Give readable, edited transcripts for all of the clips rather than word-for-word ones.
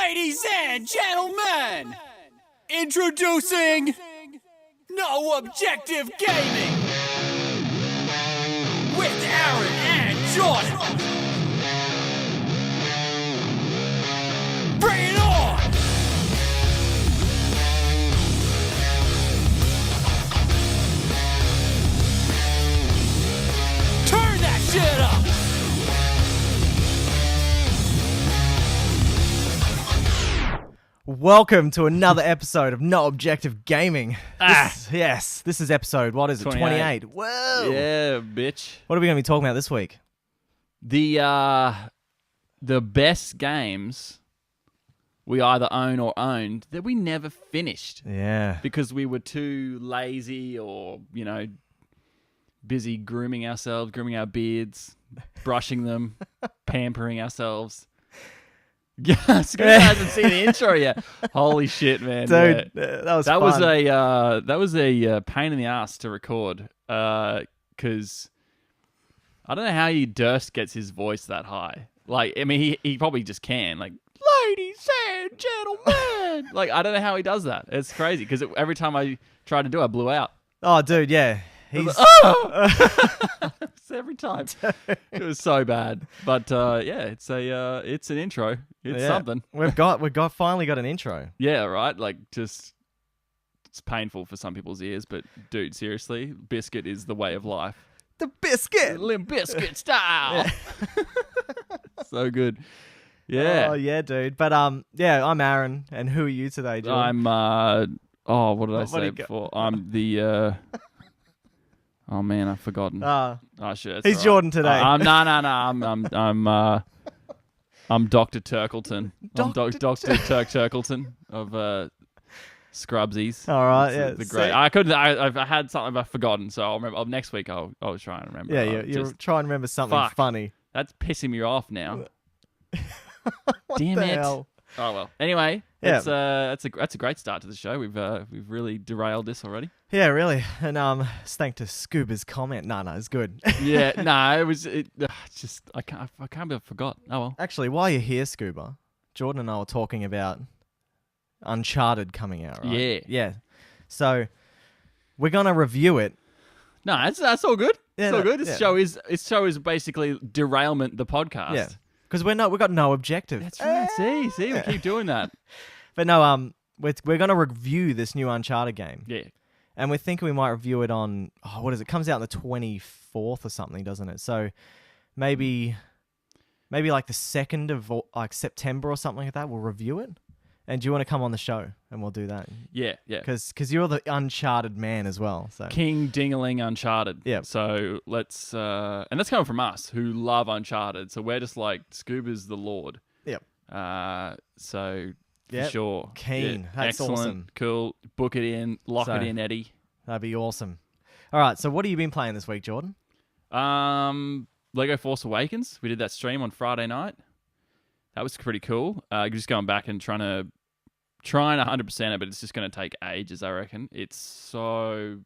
Ladies and gentlemen, introducing No Objective Gaming with Aaron and Jordan. Bring it on! Turn that shit up! Welcome to another episode of No Objective Gaming. This is episode, what is it, 28? Whoa! Yeah, bitch. What are we going to be talking about this week? The best games we either own or owned that we never finished Yeah. because we were too lazy or, busy grooming ourselves, grooming our beards, brushing them, pampering ourselves. Yeah, Scooter hasn't seen the intro yet. Holy shit, man! Dude, Yeah. that was that fun. was a pain in the ass to record because I don't know how Durst gets his voice that high. Like, I mean, he probably just can. Like, ladies and gentlemen. Like, I don't know how he does that. It's crazy because every time I tried to do it, I blew out. Oh, dude, yeah. He's... It's every time. It was so bad. But yeah, it's an intro. It's something. We've finally got an intro. Yeah, right. Like, just it's painful for some people's ears, but dude, seriously, Biscuit is the way of life. The biscuit. Limp Biscuit style. So good. Yeah. Oh, yeah, dude. But yeah, I'm Aaron, and who are you today, Jordan? I'm what did I What do say you got? before? I'm the oh man, I've forgotten. Oh shit. He's Jordan today. No. I'm Dr. Turkleton. I'm Dr. Turk Turkleton of Scrubsies. All right, It's yeah. the great. I had something I've forgotten, so I'll remember. Next week I'll try and remember. Yeah, you're trying to remember something fuck. funny. That's pissing me off now. What Damn the it. hell? Oh well. Anyway, Yeah. that's a great start to the show. We've really derailed this already. Yeah, really. And it's thanks to Scuba's comment. No, it's good. Yeah, no, it's just I can't believe I forgot. Oh well. Actually, while you're here, Scuba, Jordan and I were talking about Uncharted coming out, right? Yeah. Yeah. So we're gonna review it. No, that's all good. Yeah, It's all no, good. yeah. This show is basically derailment the podcast. Yeah. Because we've got no objective. That's right. See, we keep doing that. But no, we're gonna review this new Uncharted game. Yeah. And we're thinking we might review it on what is it? Comes out on the 24th or something, doesn't it? So maybe like the 2nd of like September or something like that. We'll review it. And do you want to come on the show and we'll do that? Yeah. Because you're the Uncharted man as well. So King Dingaling Uncharted. Yeah. So let's and that's coming from us who love Uncharted. So we're just like Scuba's the Lord. Yep. So for Yep. sure. Keen. Yeah. That's excellent. awesome. Cool. Book it in. Lock So- it in, Eddie. That'd be awesome. All right. So what have you been playing this week, Jordan? Lego Force Awakens. We did that stream on Friday night. That was pretty cool. Just going back and trying 100% it, but it's just going to take ages, I reckon. It's so...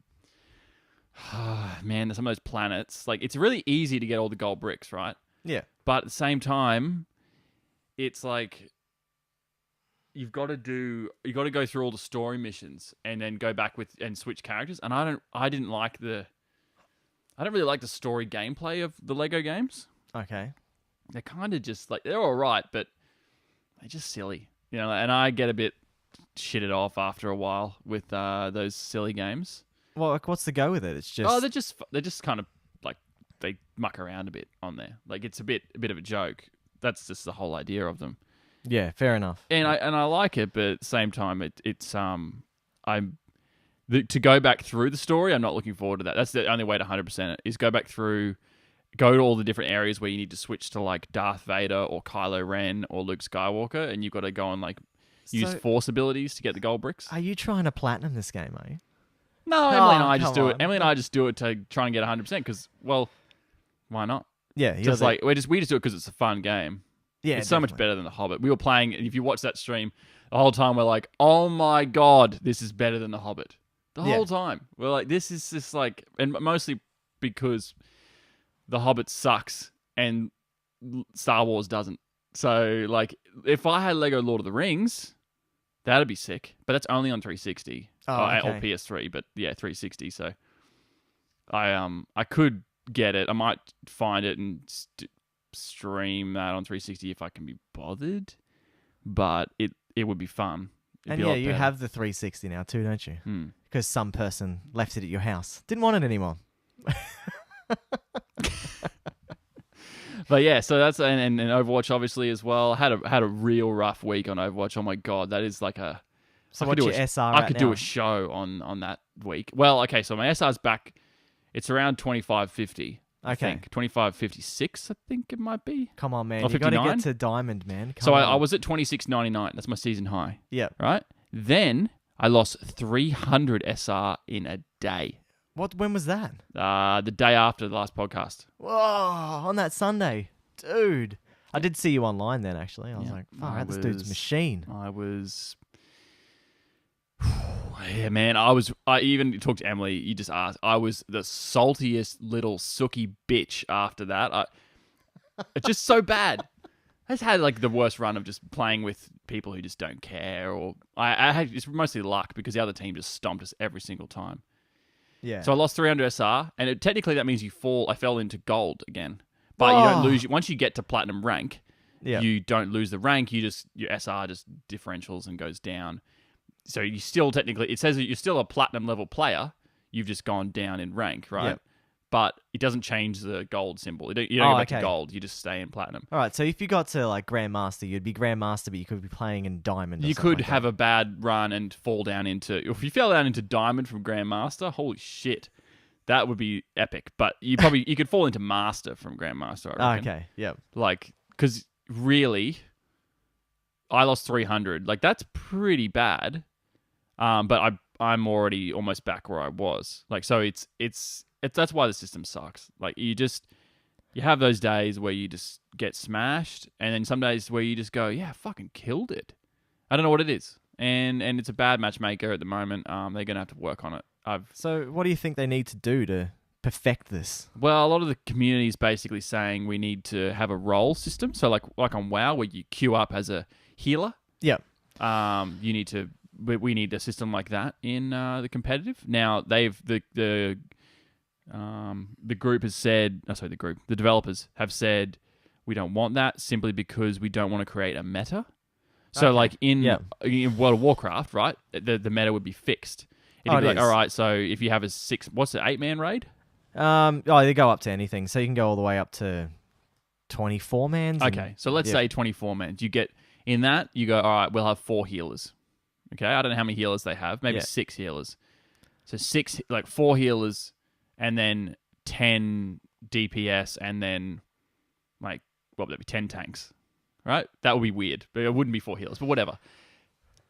man, some of those planets. Like, it's really easy to get all the gold bricks, right? Yeah. But at the same time, it's like... You've got to go through all the story missions and then go back and switch characters. And I don't really like the story gameplay of the Lego games. Okay. They're kind of just like, they're all right, but they're just silly, and I get a bit shitted off after a while with those silly games. Well, like, what's the go with it? It's just They're just kind of like, they muck around a bit on there. Like, it's a bit of a joke. That's just the whole idea of them. yeah, fair enough. And I like it, but at the same time, to go back through the story, I'm not looking forward to that. That's the only way to 100% it, is go to all the different areas where you need to switch to like Darth Vader or Kylo Ren or Luke Skywalker, and you've got to go and like use So- Force abilities to get the gold bricks. Are you trying to platinum this game, are you? No, Emily and I just come do it. on. Emily and I just do it to try and get 100% because, well, why not? Yeah, Just like we just do it because it's a fun game. yeah, It's so much definitely. better than The Hobbit. We were playing, if you watch that stream, the whole time we're like, oh my God, this is better than The Hobbit. The Yeah. whole time. We're like, this is just like, and mostly because The Hobbit sucks and Star Wars doesn't. So, like, if I had Lego Lord of the Rings, that'd be sick. But that's only on 360 Oh, or okay. PS3. But yeah, 360. So, I could get it. I might find it and stream that on 360 if I can be bothered. But it would be fun. It'd And be a yeah, lot you better. have the 360 now too, don't you? Hmm. Because some person left it at your house. Didn't want it anymore. But yeah, so that's and Overwatch obviously as well. Had a real rough week on Overwatch. Oh my god, that is like a. So I what's could your do a- SR I at could now? do a show on that week. Well, okay, so my SR's back. It's around 2550. I Okay. think 2556. I think it might be. Come on, man. Or You got to 59? get to diamond, man. Come So on. I was at 2699. That's my season high, Yeah. right? Then I lost 300 SR in a day. When was that? The day after the last podcast. Whoa, on that Sunday. Dude. I did see you online then, actually. I was Yeah, like, far I out, this dude's was- machine. I was. Yeah, man. I even talked to Emily. You just asked. I was the saltiest little sooky bitch after that. It's just so bad. I just had like the worst run of just playing with people who just don't care, or I had it's mostly luck because the other team just stomped us every single time. Yeah. So I lost 300 SR, and technically that means I fell into gold again, but you don't Oh. lose. Once you get to platinum rank, yeah. you don't lose the rank. Your SR just differentials and goes down. So you still technically, it says that you're still a platinum level player. You've just gone down in rank, right? Yep. But it doesn't change the gold symbol. You don't go back to okay. gold. You just stay in platinum. All right, so if you got to like Grandmaster, you'd be Grandmaster, but you could be playing in Diamond. Or You something could like have a bad run and fall down into. If you fell down into Diamond from Grandmaster, holy shit, that would be epic. But you could fall into Master from Grandmaster. I that. reckon. Okay, yeah. Like, because really, I lost 300. Like, that's pretty bad. But I'm already almost back where I was. Like, so it's that's why the system sucks. Like, you have those days where you just get smashed, and then some days where you just go, yeah, I fucking killed it. I don't know what it is, and it's a bad matchmaker at the moment. They're gonna have to work on it. So what do you think they need to do to perfect this? Well, a lot of the community is basically saying we need to have a role system. So like on WoW, where you queue up as a healer. Yeah. We need a system like that in the competitive. Now the group has said, the developers have said we don't want that simply because we don't want to create a meta. So Okay. like in Yeah. World of Warcraft, right? The meta would be fixed. It'd Oh, be it like, is. all right, so if you have a 8-man raid. They go up to anything, so you can go all the way up to 24 mans. Okay, so let's say 24 man. You get in that, you go, all right, we'll have 4 healers. Okay, I don't know how many healers they have. Maybe Yeah. 6 healers. So 4 healers, and then 10 DPS, and then what would that be? 10 tanks, right? That would be weird. But it wouldn't be 4 healers, but whatever.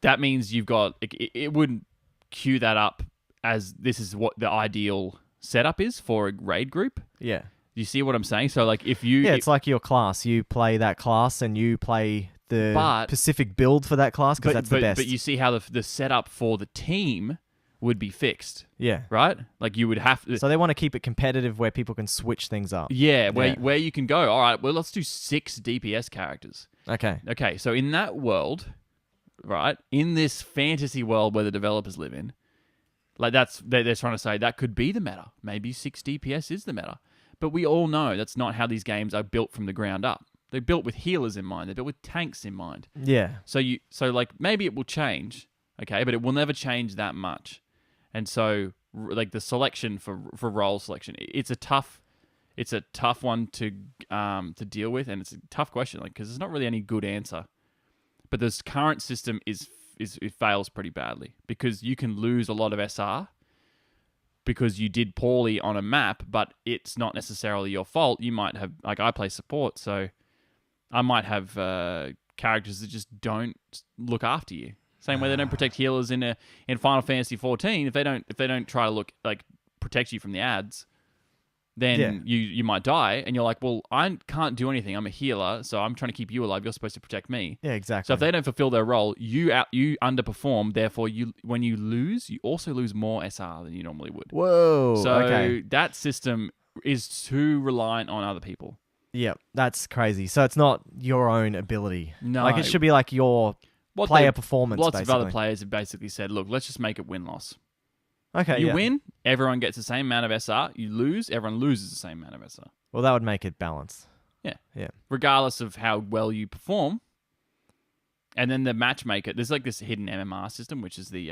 That means you've got it wouldn't queue that up as this is what the ideal setup is for a raid group. Yeah. You see what I'm saying? So like if you Yeah, it's like your class. You play that class and you play the But- specific build for that class because that's the best. But you see how the setup for the team would be fixed, yeah. right? Like you would have to. So they want to keep it competitive where people can switch things up. Yeah, Yeah. where you can go. All right, well, let's do 6 DPS characters. Okay. Okay, so in that world, right, in this fantasy world where the developers live in, like they're trying to say that could be the meta. Maybe 6 DPS is the meta, but we all know that's not how these games are built from the ground up. They're built with healers in mind. They're built with tanks in mind. Yeah. So like maybe it will change, okay, but it will never change that much. And so like the selection for role selection, it's a tough one to deal with, and it's a tough question, like because there's not really any good answer. But this current system it fails pretty badly because you can lose a lot of SR because you did poorly on a map, but it's not necessarily your fault. You might have, like I play support, so I might have characters that just don't look after you. Same way they don't protect healers in Final Fantasy 14. If they don't try to protect you from the ads, then you might die, and you're like, well, I can't do anything. I'm a healer, so I'm trying to keep you alive. You're supposed to protect me. Yeah, exactly. So if they don't fulfill their role, you underperform. Therefore, when you lose, you also lose more SR than you normally would. Whoa. So okay. that system is too reliant on other people. Yep, that's crazy. So it's not your own ability. No. Like it should be like your What player they- performance. Lots basically. of other players have basically said, look, let's just make it win-loss. Okay, You yeah. win, everyone gets the same amount of SR. You lose, everyone loses the same amount of SR. Well, that would make it balanced. Yeah. Yeah. Regardless of how well you perform. And then the matchmaker, there's like this hidden MMR system, which is the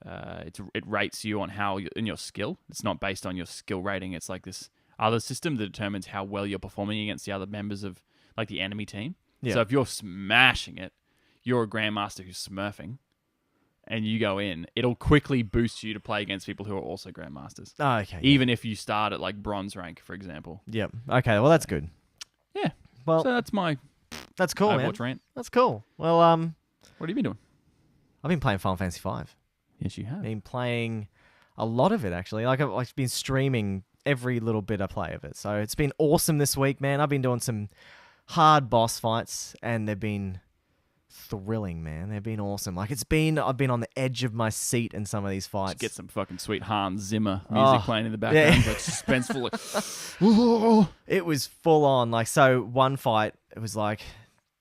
it rates you on how in your skill. It's not based on your skill rating. It's like this other system that determines how well you're performing against the other members of like the enemy team. Yeah. So if you're smashing it, you're a grandmaster who's smurfing, and you go in, it'll quickly boost you to play against people who are also grandmasters. Oh, okay. Even if you start at like bronze rank, for example. Yep. Okay. Well, that's good. Yeah. Well, So that's my that's cool, man. Overwatch rant. That's cool. Well, What have you been doing? I've been playing Final Fantasy V. Yes, you have. Been playing a lot of it actually. Like I've been streaming every little bit I play of it. So it's been awesome this week, man. I've been doing some hard boss fights, and they've been thrilling, man. They've been awesome. Like I've been on the edge of my seat in some of these fights. Just get some fucking sweet Hans Zimmer music Oh, playing in the background, yeah. like suspenseful. It was full on. Like, so one fight, it was like,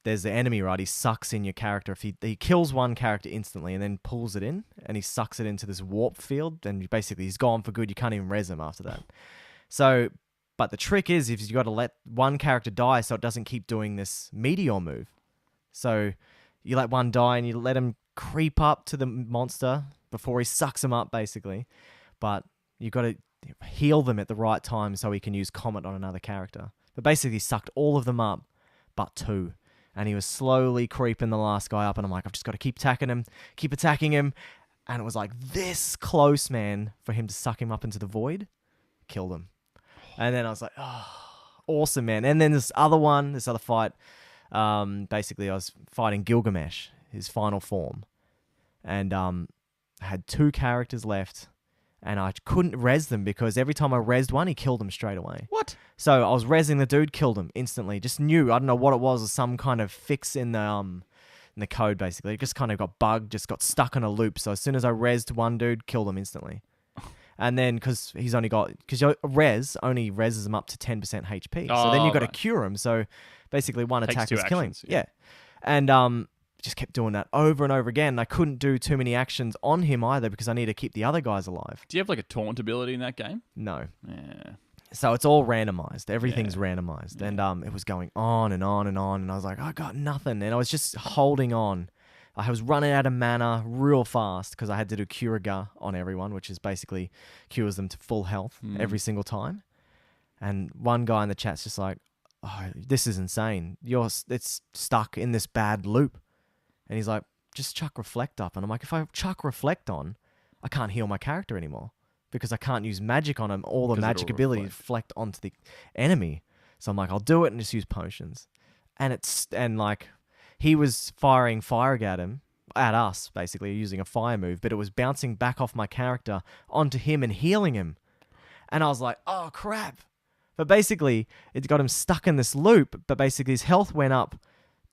there's the enemy, right? He sucks in your character. If he kills one character instantly and then pulls it in, and he sucks it into this warp field, and basically he's gone for good. You can't even res him after that. So, but the trick is, if you got to let one character die so it doesn't keep doing this meteor move. So you let one die and you let him creep up to the monster before he sucks him up, basically. But you got to heal them at the right time so he can use Comet on another character. But basically, he sucked all of them up, but two. And he was slowly creeping the last guy up, and I'm like, I've just got to keep attacking him. And it was like this close, man, for him to suck him up into the void. Killed him. And then I was like, oh, awesome, man. And then this other fight, basically I was fighting Gilgamesh, his final form. And I had two characters left, and I couldn't res them because every time I resed one, he killed him straight away. What? So I was resing the dude, killed him instantly. Just knew, I don't know what it was some kind of fix in the code, basically. It just kind of got bugged, just got stuck on a loop. So as soon as I resed one dude, killed him instantly. And then, because your res only reses him up to 10% HP. So then Oh, you've got to right. cure him. So basically one Takes attack two was killing. actions, Yeah. yeah. And just kept doing that over and over again. I couldn't do too many actions on him either because I need to keep the other guys alive. Do you have like a taunt ability in that game? No. Yeah. So it's all randomized. Everything's Yeah. randomized. And it was going on and on and on. And I was like, I got nothing. And I was just holding on. I was running out of mana real fast because I had to do Curaga on everyone, which is basically cures them to full health every single time. And one guy in the chat's just like, oh, this is insane. It's stuck in this bad loop. And he's like, just chuck Reflect up. And I'm like, if I chuck Reflect on, I can't heal my character anymore because I can't use magic on him. All the 'Cause magic it'll abilities reflect onto the enemy. So I'm like, I'll do it and just use potions. And like, he was firing fire at us, basically using a fire move, but it was bouncing back off my character onto him and healing him. And I was like, oh crap. But basically, it got him stuck in this loop, but basically his health went up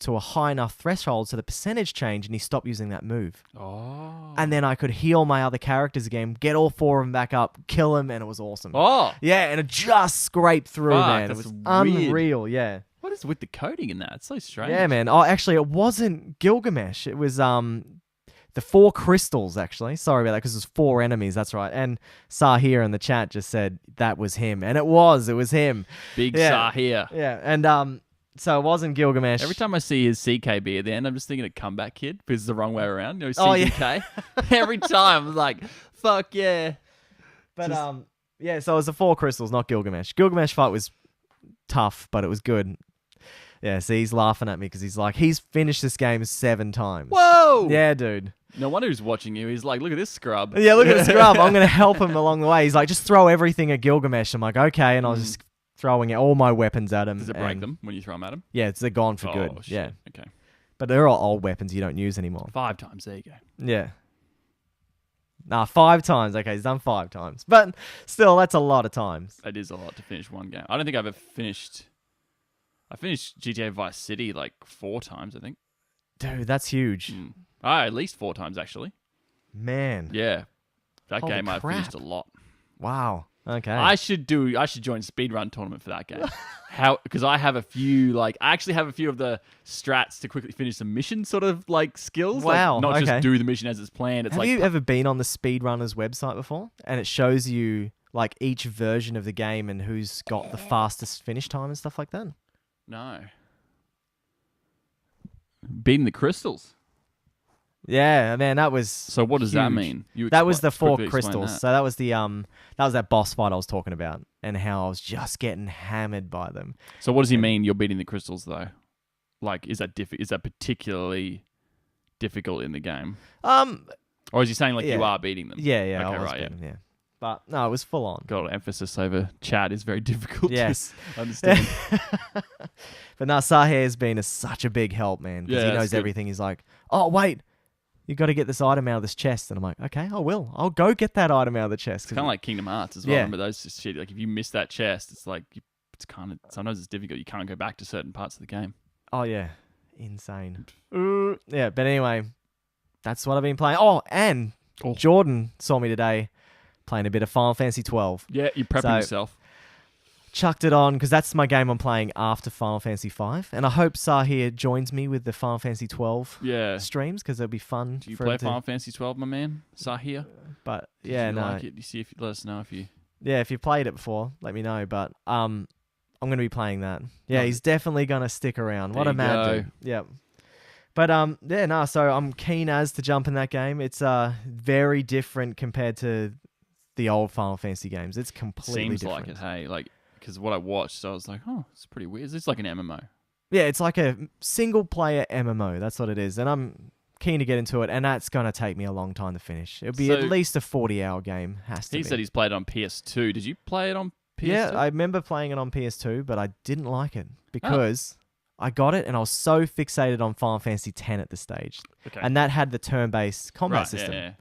to a high enough threshold so the percentage changed and he stopped using that move. Oh. And then I could heal my other characters again, get all four of them back up, kill him, and it was awesome. Oh. Yeah, and it just scraped through, Fuck, man. It that's was weird. unreal, yeah. What is with the coding in that? It's so strange. Yeah, man. Oh, actually, it wasn't Gilgamesh. It was the four crystals, actually. Sorry about that, because there's four enemies. That's right. And Sahir in the chat just said that was him. And it was him. Big Yeah. Sahir. Yeah, and so it wasn't Gilgamesh. Every time I see his CKB at the end, I'm just thinking of Comeback Kid because it's the wrong way around. You know, Oh, yeah. CBK. Every time I'm like, fuck yeah. But, just- yeah, so it was the four crystals, not Gilgamesh. Gilgamesh fight was tough, but it was good. Yeah, see, he's laughing at me because he's like, he's finished this game 7 times. Whoa. Yeah, dude. No wonder he's watching you. He's like, look at this scrub. Yeah, look at the scrub. I'm going to help him along the way. He's like, just throw everything at Gilgamesh. I'm like, okay. And I was just throwing all my weapons at him. Does it break and- them when you throw them at him? Yeah, they're gone for good. Oh, shit. Yeah. Okay. But they're all old weapons you don't use anymore. 5 times. There you go. Yeah. Nah, 5 times. Okay, he's done 5 times. But still, that's a lot of times. That is a lot to finish one game. I don't think I've ever finished. I finished GTA Vice City like 4 times, I think. Dude, that's huge. At least 4 times, actually. Man. Yeah. That Holy game I crap. finished a lot. Wow. Okay. I should join speedrun tournament for that game. how, because I have a few, like, I actually have a few of the strats to quickly finish the mission sort of like skills. Wow, Like, not okay. just do the mission as it's planned. It's Have like, you ever been on the Speedrunners website before? And it shows you like each version of the game and who's got the fastest finish time and stuff like that. no. Beating the crystals. Yeah, man, that was So what does that huge. mean? That was the 4 quickly explain crystals. that. So that was the that was that boss fight I was talking about, and how I was just getting hammered by them. So what does he mean? You're beating the crystals though. Like, is that is that particularly difficult in the game, or is he saying like you Yeah. are beating them? Yeah, Okay, I was right, yeah. beating, yeah. But no, it was full on. God, emphasis over chat is very difficult. Yes. to understand. But no, Sahir has been such a big help, man, because Yeah, he that's knows good. everything. He's like, oh, wait, you got to get this item out of this chest. And I'm like, okay, I will. I'll go get that item out of the chest. It's kind of like Kingdom Hearts as well. Yeah. Remember those shit? Like, if you miss that chest, it's like it's kind of sometimes it's difficult. You can't go back to certain parts of the game. Oh, yeah. Insane. Yeah, but anyway, that's what I've been playing. Oh, and Oh. Jordan saw me today playing a bit of Final Fantasy 12. Yeah, you're prepping So- yourself. Chucked it on because that's my game I'm playing after Final Fantasy 5. And I hope Sahir joins me with the Final Fantasy 12 Yeah. streams because it'll be fun. Do you for play him to- Final Fantasy 12, my man? Sahir? But Did yeah, you no. like it? You see if let us know if you. Yeah, if you played it before, let me know. But I'm going to be playing that. Yeah, Nice. he's definitely going to stick around. What There a you mad go. dude. Yep. But yeah, no. So I'm keen as to jump in that game. It's very different compared to the old Final Fantasy games. It's completely Seems different. like it, hey. Like, because what I watched, I was like, oh, it's pretty weird. It's like an MMO. Yeah, it's like a single player MMO. That's what it is. And I'm keen to get into it. And that's going to take me a long time to finish. It'll be So- at least a 40-hour game. Has to He be. said he's played it on PS2. Did you play it on PS2? Yeah, I remember playing it on PS2, but I didn't like it Oh. because I got it and I was so fixated on Final Fantasy X at the stage. Okay. And that had the turn-based combat right, system. Yeah,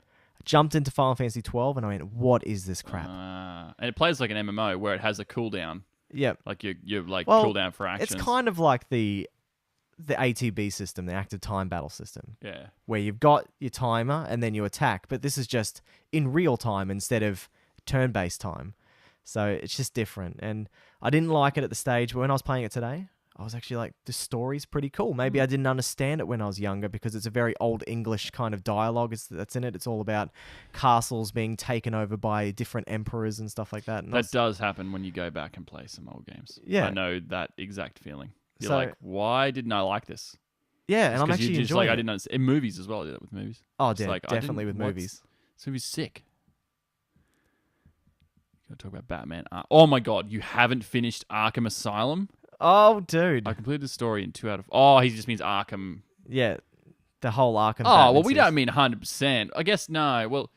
Jumped into Final Fantasy 12 and I went, what is this yeah. crap? And it plays like an MMO where it has a cooldown. Yep. Like you're like Well, cooldown for actions. It's kind of like the ATB system, the active time battle system, Yeah. where you've got your timer and then you attack, but this is just in real time instead of turn-based time. So it's just different. And I didn't like it at the stage, but when I was playing it today, I was actually like, the story's pretty cool. Maybe I didn't understand it when I was younger because it's a very old English kind of dialogue that's in it. It's all about castles being taken over by different emperors and stuff like that. And I That was- does happen when you go back and play some old games. Yeah. I know that exact feeling. You're So- like, why didn't I like this? yeah, and It's I'm 'cause actually you're just enjoying like, I it. didn't understand. In movies as well, I do that with movies. Oh, It's yeah, like, I definitely with didn't- what's- movies. This movie's sick. Gotta talk about Batman. Oh my god, you haven't finished Arkham Asylum? Oh, dude. I completed the story in 2 out of... Oh, he just means Arkham. Yeah, the whole Arkham. Oh, well, Batman we series. don't mean 100%. I guess no. Well,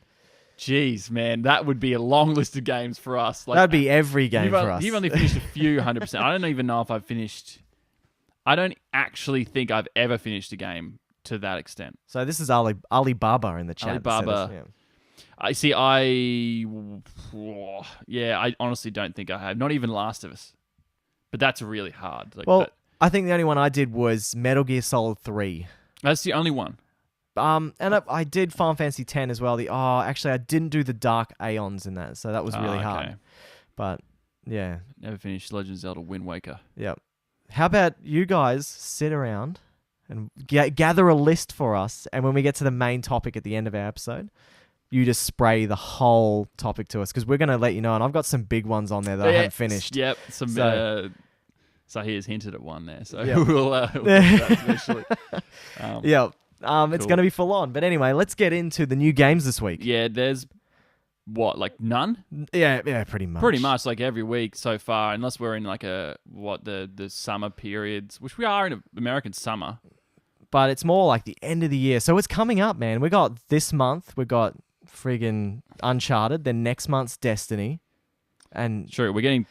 jeez, man, that would be a long list of games for us. Like, That'd be every game you've, for us. you've only finished a few 100%. I don't even know if I've finished... I don't actually think I've ever finished a game to that extent. So this is Alibaba in the chat. that said Alibaba. this, I see. Yeah, I honestly don't think I have. Not even Last of Us. But that's really hard. Like, Well, I think the only one I did was Metal Gear Solid 3. that's the only one. And I did Final Fantasy X as well. Actually, I didn't do the Dark Aeons in that, so that was really hard. Okay. But yeah, Never finished Legend of Zelda Wind Waker. yeah. How about you guys sit around and gather a list for us, and when we get to the main topic at the end of our episode, you just spray the whole topic to us because we're gonna let you know. And I've got some big ones on there that I haven't finished. Yep. So- So he has hinted at one there. So Yep. we'll get to that eventually. Yeah. It's Cool. going to be full on. But anyway, let's get into the new games this week. Yeah, there's what, like none? Yeah, pretty much. Pretty much like every week so far, unless we're in like the summer periods, which we are in American summer. But it's more like the end of the year. So it's coming up, man. We got this month, we got friggin' Uncharted. Then next month's Destiny. And True, we're getting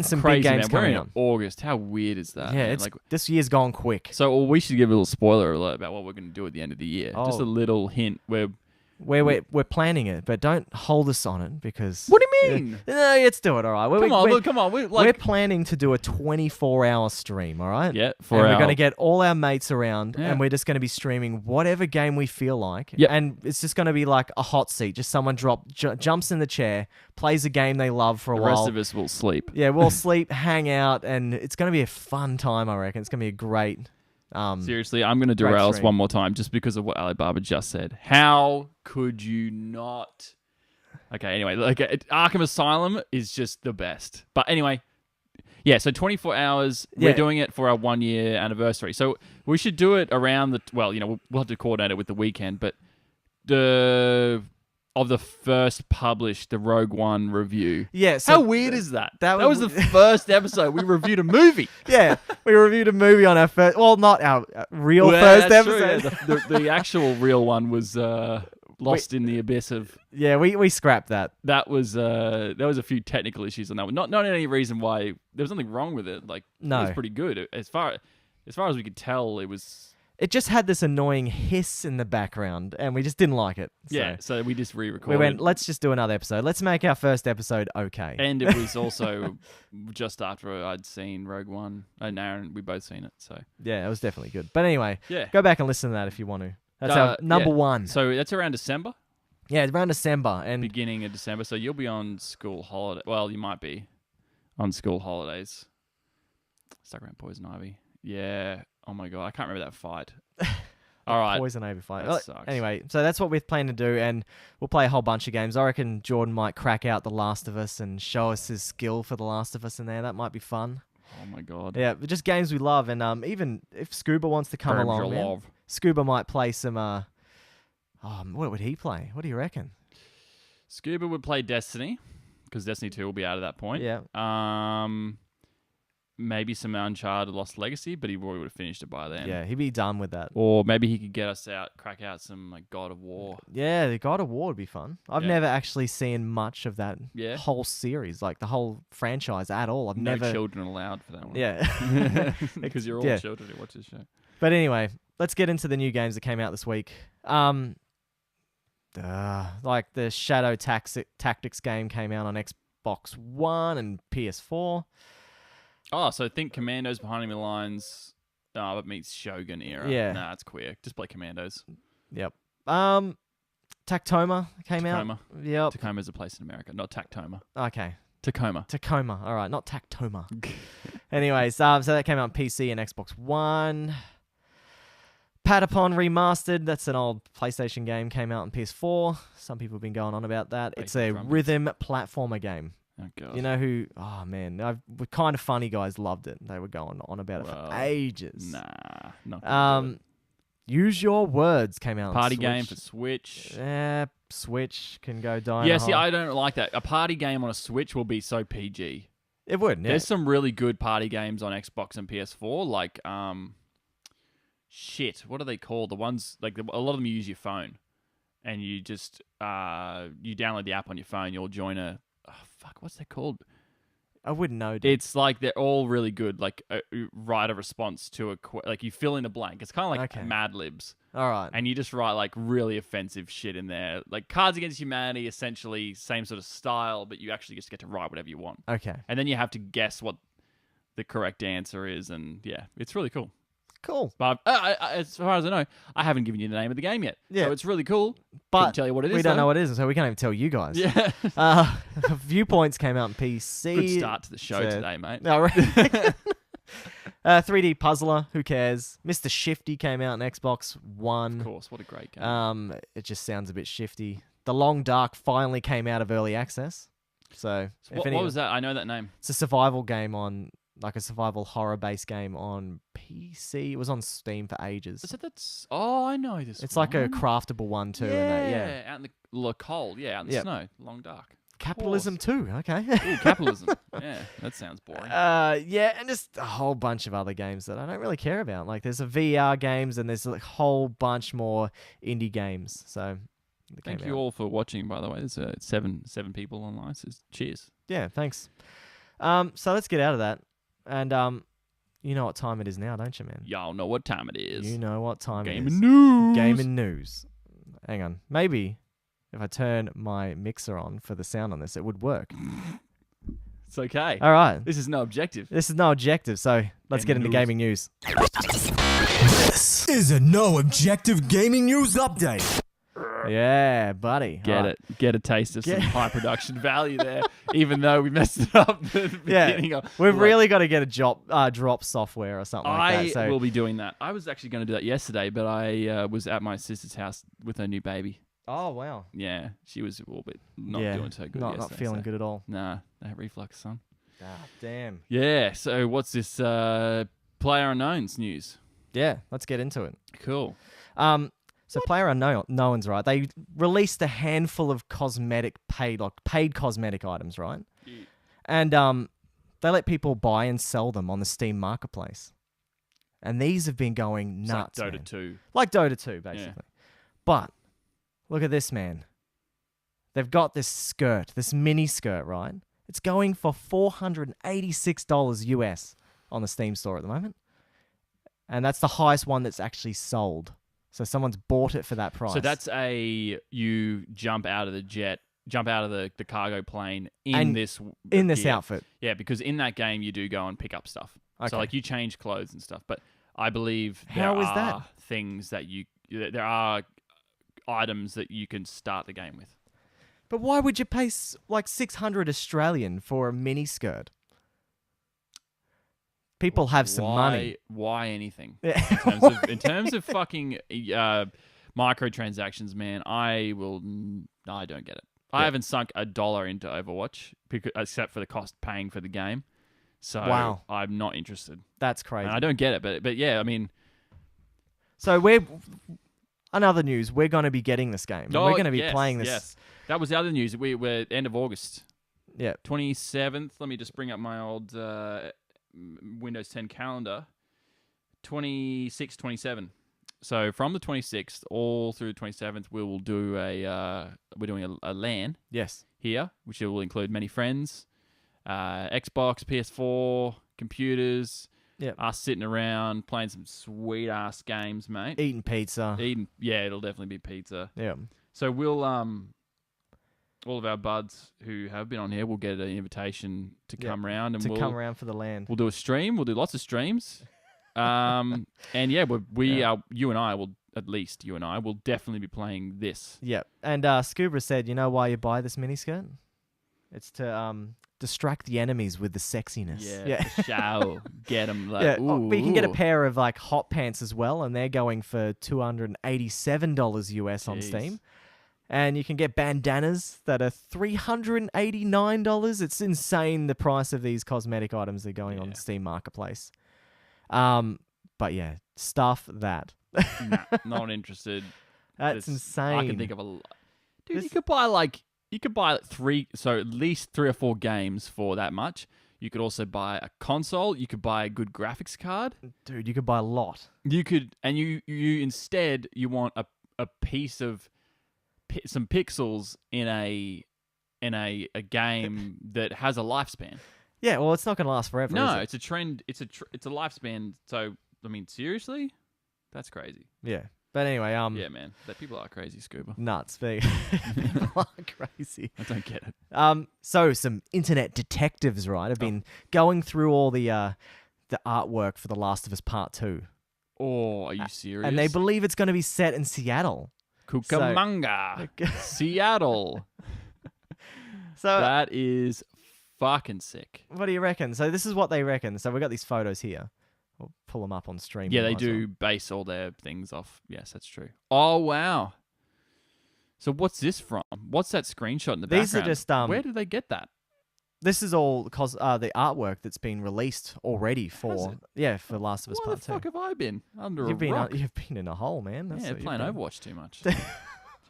some big crazy, games man. We're coming in up. August. How weird is that? yeah, man? it's like this year's gone quick. so. Well, we should give a little spoiler alert about what we're going to do at the end of the year. Just Oh. a little hint. We're planning it, but don't hold us on it because. What do you mean? No, let's do it. All right. Come on. We're planning to do a 24-hour stream. All right. Yeah, and we're going to get all our mates around, Yeah. and we're just going to be streaming whatever game we feel like. Yep. And it's just going to be like a hot seat. Just someone jumps in the chair, plays a game they love for a the while. rest of us will sleep. Yeah, we'll sleep, hang out, and it's going to be a fun time. I reckon it's going to be a great. Seriously, I'm going to Great derail us stream. one more time just because of what Alibaba just said. How could you not? Okay, anyway, like Arkham Asylum is just the best. But anyway, yeah, so 24 hours. Yeah. We're doing it for our 1 year anniversary. So we should do it around we'll have to coordinate it with the weekend, but of the first published, the Rogue One review. Yeah. So How weird is that? that That was was- the first episode we reviewed a movie. yeah, we reviewed a movie on our first. Well, not our real Well, first that's true, episode. yeah. The actual real one was lost in the abyss of. Yeah, we scrapped that. That was there was a few technical issues on that one. Not any reason why there was nothing wrong with it. Like it No. was pretty good as far as we could tell. It was It just had this annoying hiss in the background, and we just didn't like it. So yeah. So we just we re-recorded. went, let's just do another episode. Let's make our first episode okay. and it was also just after I'd seen Rogue One. And Aaron, we both seen it. So Yeah, it was definitely good. But anyway, yeah. go back and listen to that if you want to. That's our number yeah. one. So that's around December, Yeah, it's around December, and beginning of December. So you'll be on school holiday. Well, you might be on school holidays. Stuck around Poison Ivy. Yeah. Oh my god, I can't remember that fight. All right. Poison Ivy fight. That sucks. Anyway, so that's what we're planning to do, and we'll play a whole bunch of games. I reckon Jordan might crack out The Last of Us and show us his skill for The Last of Us in there. That might be fun. Oh my god. Yeah, but just games we love, and even if Scuba wants to come Curbs along, your man, love. Scuba might play some. What would he play? What do you reckon? Scuba would play Destiny because Destiny 2 will be out at that point. Yeah, Maybe some Uncharted Lost Legacy, but he probably would have finished it by then. yeah, he'd be done with that. Or maybe he could get us out, crack out some like God of War. Yeah, the God of War would be fun. I've Yeah. never actually seen much of that Yeah. whole series, like the whole franchise at all. I've No never. children allowed for that one. Yeah. Because you're all Yeah. children who watch this show. But anyway, let's get into the new games that came out this week. Like the Shadow Tactics game came out on Xbox One and PS4. Oh, so think Commandos Behind Enemy Lines, but meets Shogun era. Yeah. Nah, it's queer. Just play Commandos. Yep. Tacoma came Tacoma. out. Yep. Tacoma's a place in America, not Tactoma. Okay. Tacoma. Tacoma. All right, not Tactoma. Anyways, so that came out on PC and Xbox One. Patapon Remastered, that's an old PlayStation game, came out on PS4. Some people have been going on about that. It's Basic a trumpets. rhythm platformer game. Oh, God. You know who? Oh, man. Kind of Funny guys loved it. They were going on about it Well, for ages. Nah. Not gonna do it. Use Your Words came out on Party Switch. game for Switch. Switch can go die. in Yeah, a see, hole. I don't like that. A party game on a Switch will be so PG. It would, yeah. There's some really good party games on Xbox and PS4, like shit. What are they called? The ones like a lot of them you use your phone, and you just you download the app on your phone. You'll join a what's that called? I wouldn't know. Dude. It's like they're all really good. Like write a response to like you fill in a blank. It's kind of like Okay. Mad Libs, All right. and you just write like really offensive shit in there. Like Cards Against Humanity, essentially same sort of style, but you actually just get to write whatever you want. Okay. And then you have to guess what the correct answer is, and yeah, it's really cool. Cool. But as far as I know, I haven't given you the name of the game yet. Yeah. So it's really cool. But Couldn't tell you what it is. we don't though. know what it is, so we can't even tell you guys. Yeah. Viewpoints came out on PC. Good start to the show So- today, mate. No, right. 3D Puzzler, who cares? Mr. Shifty came out on Xbox One. Of course, what a great game. It just sounds a bit shifty. The Long Dark finally came out of early access. So, So what was that? I know that name. It's a survival game on, like a survival horror based game on PC. It was on Steam for ages. Is it that's? Oh, I know this. It's like a one. craftable one too. Yeah, And that, yeah. out in the cold. Yeah, out in the Yep. snow. Long dark. Capitalism too. Okay. Ooh, capitalism. Yeah, that sounds boring. Yeah, and just a whole bunch of other games that I don't really care about. Like there's a VR games and there's a whole bunch more indie games. So that Thank came you out. all for watching. By the way, there's seven people online. So cheers. Yeah, thanks. So let's get out of that. And you know what time it is now, don't you, man? Y'all know what time it is. You know what time it Game is. news. Gaming news. Hang on. Maybe if I turn my mixer on for the sound on this, it would work. It's okay. All right. This is no objective. This is no objective, so let's get into news. gaming news. This is a No Objective Gaming News Update. Yeah, buddy. Get All right. it. Get a taste of some Get- high production value there, even though we messed it up at the beginning. Yeah, of, we've like, really got to get a drop software or something like I that. So will be doing that. I was actually going to do that yesterday, but I was at my sister's house with her new baby. oh wow, Yeah, she was a little bit not yeah, doing so good not yesterday. feeling so- good at all. Nah, that reflux, son. Ah, damn. Yeah, so what's this Player Unknowns news? Yeah, let's get into it. Cool. So Player Unknown's right. They released a handful of paid cosmetic items, right? Yeah. And they let people buy and sell them on the Steam marketplace. And these have been going It's nuts. like Dota man. 2. Like Dota 2, basically. But look at this, man. They've got this skirt, this mini skirt, right? It's going for $486 US on the Steam store at the moment. And that's the highest one that's actually sold. So someone's bought it for that price. So that's you jump out of the cargo plane in And this gear. outfit. Yeah, because in that game you do go and pick up stuff. Okay. So like you change clothes and stuff. But I believe How there is that? are things that there are items that you can start the game with. But why would you pay like 600 Australian for a mini skirt? People have some money. Why anything? Yeah. In terms of fucking microtransactions, man, I don't get it. I Yeah. haven't sunk $1 into Overwatch except for the cost paying for the game. So Wow. I'm not interested. That's crazy. And I don't get it, but yeah, I mean, So another news, we're going to be getting this game. We're going to be playing this. Yes, that was the other news. We're end of August, Yeah. 27th. Let me just bring up my old Windows 10 calendar. 26, 27. So from the 26th all through the 27th, we will do we're doing a LAN Yes. here, which will include many friends, Xbox, PS4, computers. Yep. Us sitting around playing some sweet ass games, mate. Eating pizza. Yeah, it'll definitely be pizza. Yeah. So we'll all of our buds who have been on here will get an invitation to Yeah, come round and To we'll come around for the land. we'll do a stream. We'll do lots of streams. And yeah, you and I will definitely be playing this. Yeah. And Scuba said, you know why you buy this mini skirt? It's to distract the enemies with the sexiness. Yeah, for show. Get them like, Yeah, ooh, but you can get a ooh. pair of like hot pants as well, and they're going for $287 US on Jeez. Steam. And you can get bandanas that are $389. It's insane the price of these cosmetic items that are going on Yeah. Steam Marketplace. But yeah, stuff that. Nah, not interested. That's This- insane. I can think of dude. This- You could buy at least 3 or 4 games for that much. You could also buy a console. You could buy a good graphics card. Dude, you could buy a lot. You could, and you instead you want a piece of some pixels in a game that has a lifespan. Yeah, well, it's not going to last forever. No, is it? it's a trend. It's a lifespan. So I mean, seriously, that's crazy. Yeah. But anyway, Yeah, man, that people are crazy, Scuba. nuts. People are crazy. I don't get it. So some internet detectives, right, have been going through all the artwork for The Last of Us Part 2. Oh, are you serious? And they believe it's going to be set in Seattle. Cucamonga, Seattle. So That is fucking sick. what do you reckon? So this is what they reckon. So we got these photos here. We'll pull them up on stream. Yeah, they might as well. do base all their things off. Yes, that's true. Oh, wow. So what's this from? What's that screenshot in the These are background? just, Where did they get that? This is all because the artwork that's been released already for for Last of Us Where Part the fuck 2. have I been? Under You've a rock? been in a hole, man. That's Yeah, what you've playing been. Overwatch too much.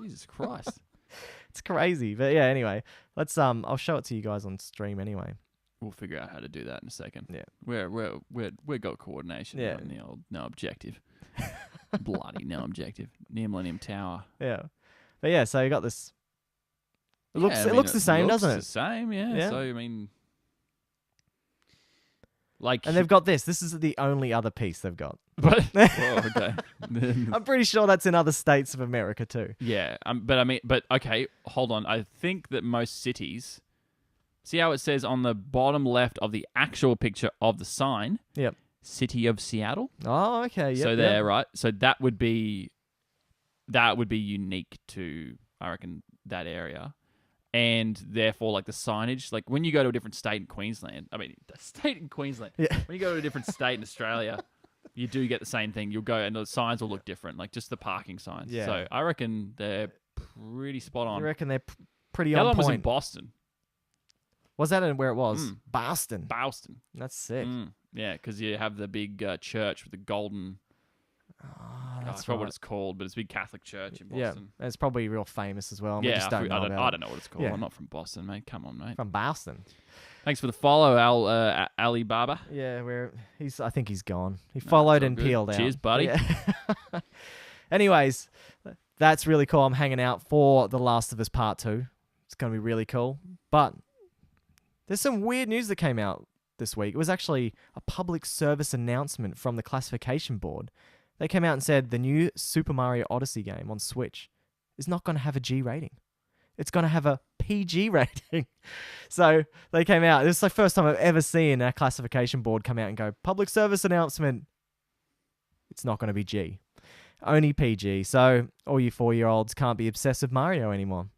Jesus Christ. It's crazy, but yeah. Anyway, let's I'll show it to you guys on stream anyway. We'll figure out how to do that in a second. Yeah. We got coordination. Yeah. In the old no objective. Bloody no objective. Near Millennium Tower. Yeah, but yeah. So you got this. It looks Yeah, I it mean, looks the same, looks doesn't the it? same, yeah. Yeah. So I mean, Like, And they've got this. This is the only other piece they've got. but whoa, okay. I'm pretty sure that's in other states of America too. Yeah, but okay, hold on. I think that most cities, see how it says on the bottom left of the actual picture of the sign, Yep. City of Seattle. Oh, okay. Yep, So yep. there, right? So that would be unique to, I reckon, that area. And therefore, like the signage, like when you go to a different state in Queensland, the state in Queensland, Yeah. when you go to a different state in Australia, you do get the same thing. You'll go and the signs will look different, like just the parking signs. Yeah. So I reckon they're pretty spot You on. reckon they're pretty The other on one was in point? Boston, Was that in where it was? Mm. Boston. Boston. That's sick. Yeah, because you have the big church with the golden. Oh, I that's forgot what right. it's called, but it's a big Catholic church in Yeah, Boston. it's probably real famous as well. and we Yeah, just don't know I about don't know what it's called. Yeah. I'm not from Boston, mate. Come on, mate. it. From Boston. Thanks for the follow, Alibaba. Yeah, I think he's gone. He followed all and good. peeled out. Cheers, buddy. Yeah. Anyways, that's really cool. I'm hanging out for The Last of Us Part 2. It's going to be really cool. But there's some weird news that came out this week. It was actually a public service announcement from the classification board. They came out and said the new Super Mario Odyssey game on Switch is not going to have a G rating. It's going to have a PG rating. So they came out. This is the first time I've ever seen a classification board come out and go, public service announcement. It's not going to be G. Only PG. So all you 4-year-olds can't be obsessed with Mario anymore.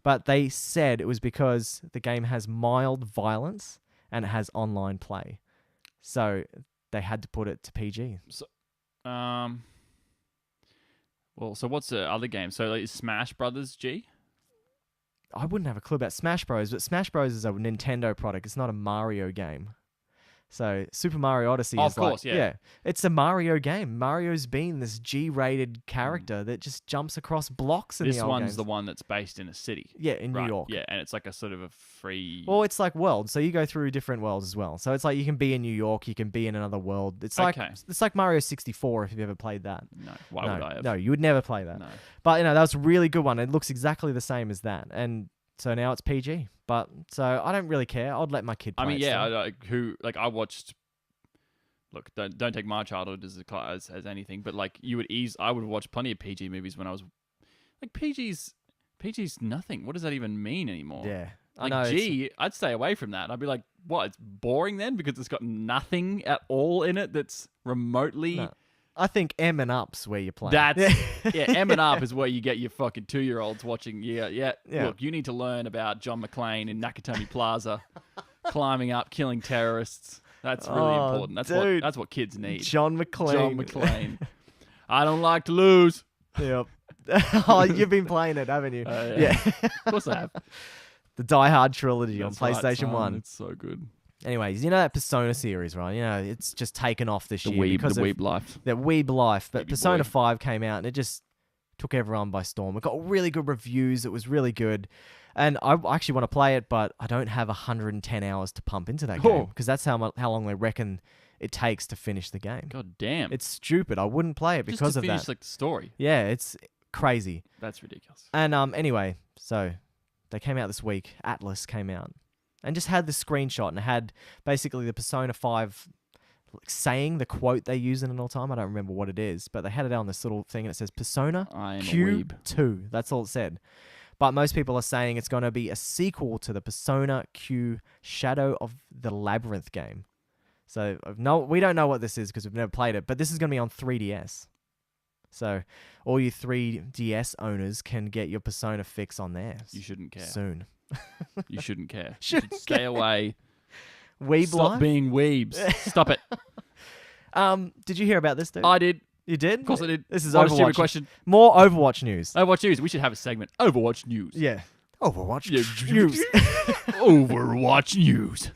But they said it was because the game has mild violence and it has online play. So they had to put it to PG. Well, so what's the other game? So like, is Smash Brothers G? I wouldn't have a clue about Smash Bros, but Smash Bros is a Nintendo product. It's not a Mario game. So Super Mario Odyssey Oh, is of course, like, yeah. it's a Mario game. Mario's been this G-rated character that just jumps across blocks in This the old one's games. the one that's based in a city. Yeah, in New Right, York. Yeah, and it's like a sort of a free. Well, it's like worlds, so you go through different worlds as well. So it's like you can be in New York, you can be in another world. It's like Okay. it's like Mario 64 if you've ever played that. No, why would I have? No, you would never play that. No. But that was a really good one. It looks exactly the same as that, and so now it's PG. But so I don't really care. I'd let my kid play. I mean, it yeah, still. I watched. Look, don't take my childhood as anything, but like I would watch plenty of PG movies when I was like PG's nothing. What does that even mean anymore? Yeah, I Like know. G, I'd stay away from that. I'd be like, what? It's boring then because it's got nothing at all in it that's remotely. No. I think M and Up's where you play. That's yeah. M and Up is where you get your fucking 2-year-olds watching. Yeah. Look, you need to learn about John McClane in Nakatomi Plaza, climbing up, killing terrorists. That's really Oh, important. dude. That's what kids need. John McClane. John McClane. I don't like to lose. Yep. Oh, you've been playing it, haven't you? Yeah. Of course I have. The Die Hard trilogy That's on right, PlayStation son. 1. It's so good. Anyways, you know that Persona series, right? You know, it's just taken off this The year weeb, because the of weeb life. that Weeb life. But Baby Persona boy. 5 came out and it just took everyone by storm. It got really good reviews. It was really good. And I actually want to play it, but I don't have 110 hours to pump into that game Oh. because that's how long they reckon it takes to finish the game. God damn. It's stupid. I wouldn't play it just because to of finish that. like the story. Yeah, it's crazy. That's ridiculous. And anyway, so they came out this week. Atlas came out and just had the screenshot and it had basically the Persona 5 saying the quote they use in it all the time. I don't remember what it is, but they had it on this little thing and it says Persona I am a weeb. Q2. That's all it said. But most people are saying it's going to be a sequel to the Persona Q Shadow of the Labyrinth game. So we don't know what this is because we've never played it, but this is going to be on 3DS. So all you 3DS owners can get your Persona fix on there You shouldn't care. soon. You shouldn't care. You Shouldn't should stay away. Weeb Stop life? being weebs. Stop it. Did you hear about this, dude? I did. You did? Of course I did. This is What a Overwatch. stupid question. More Overwatch news. Overwatch news. We should have a segment. Overwatch news. Yeah. Overwatch Yeah. news. Overwatch news.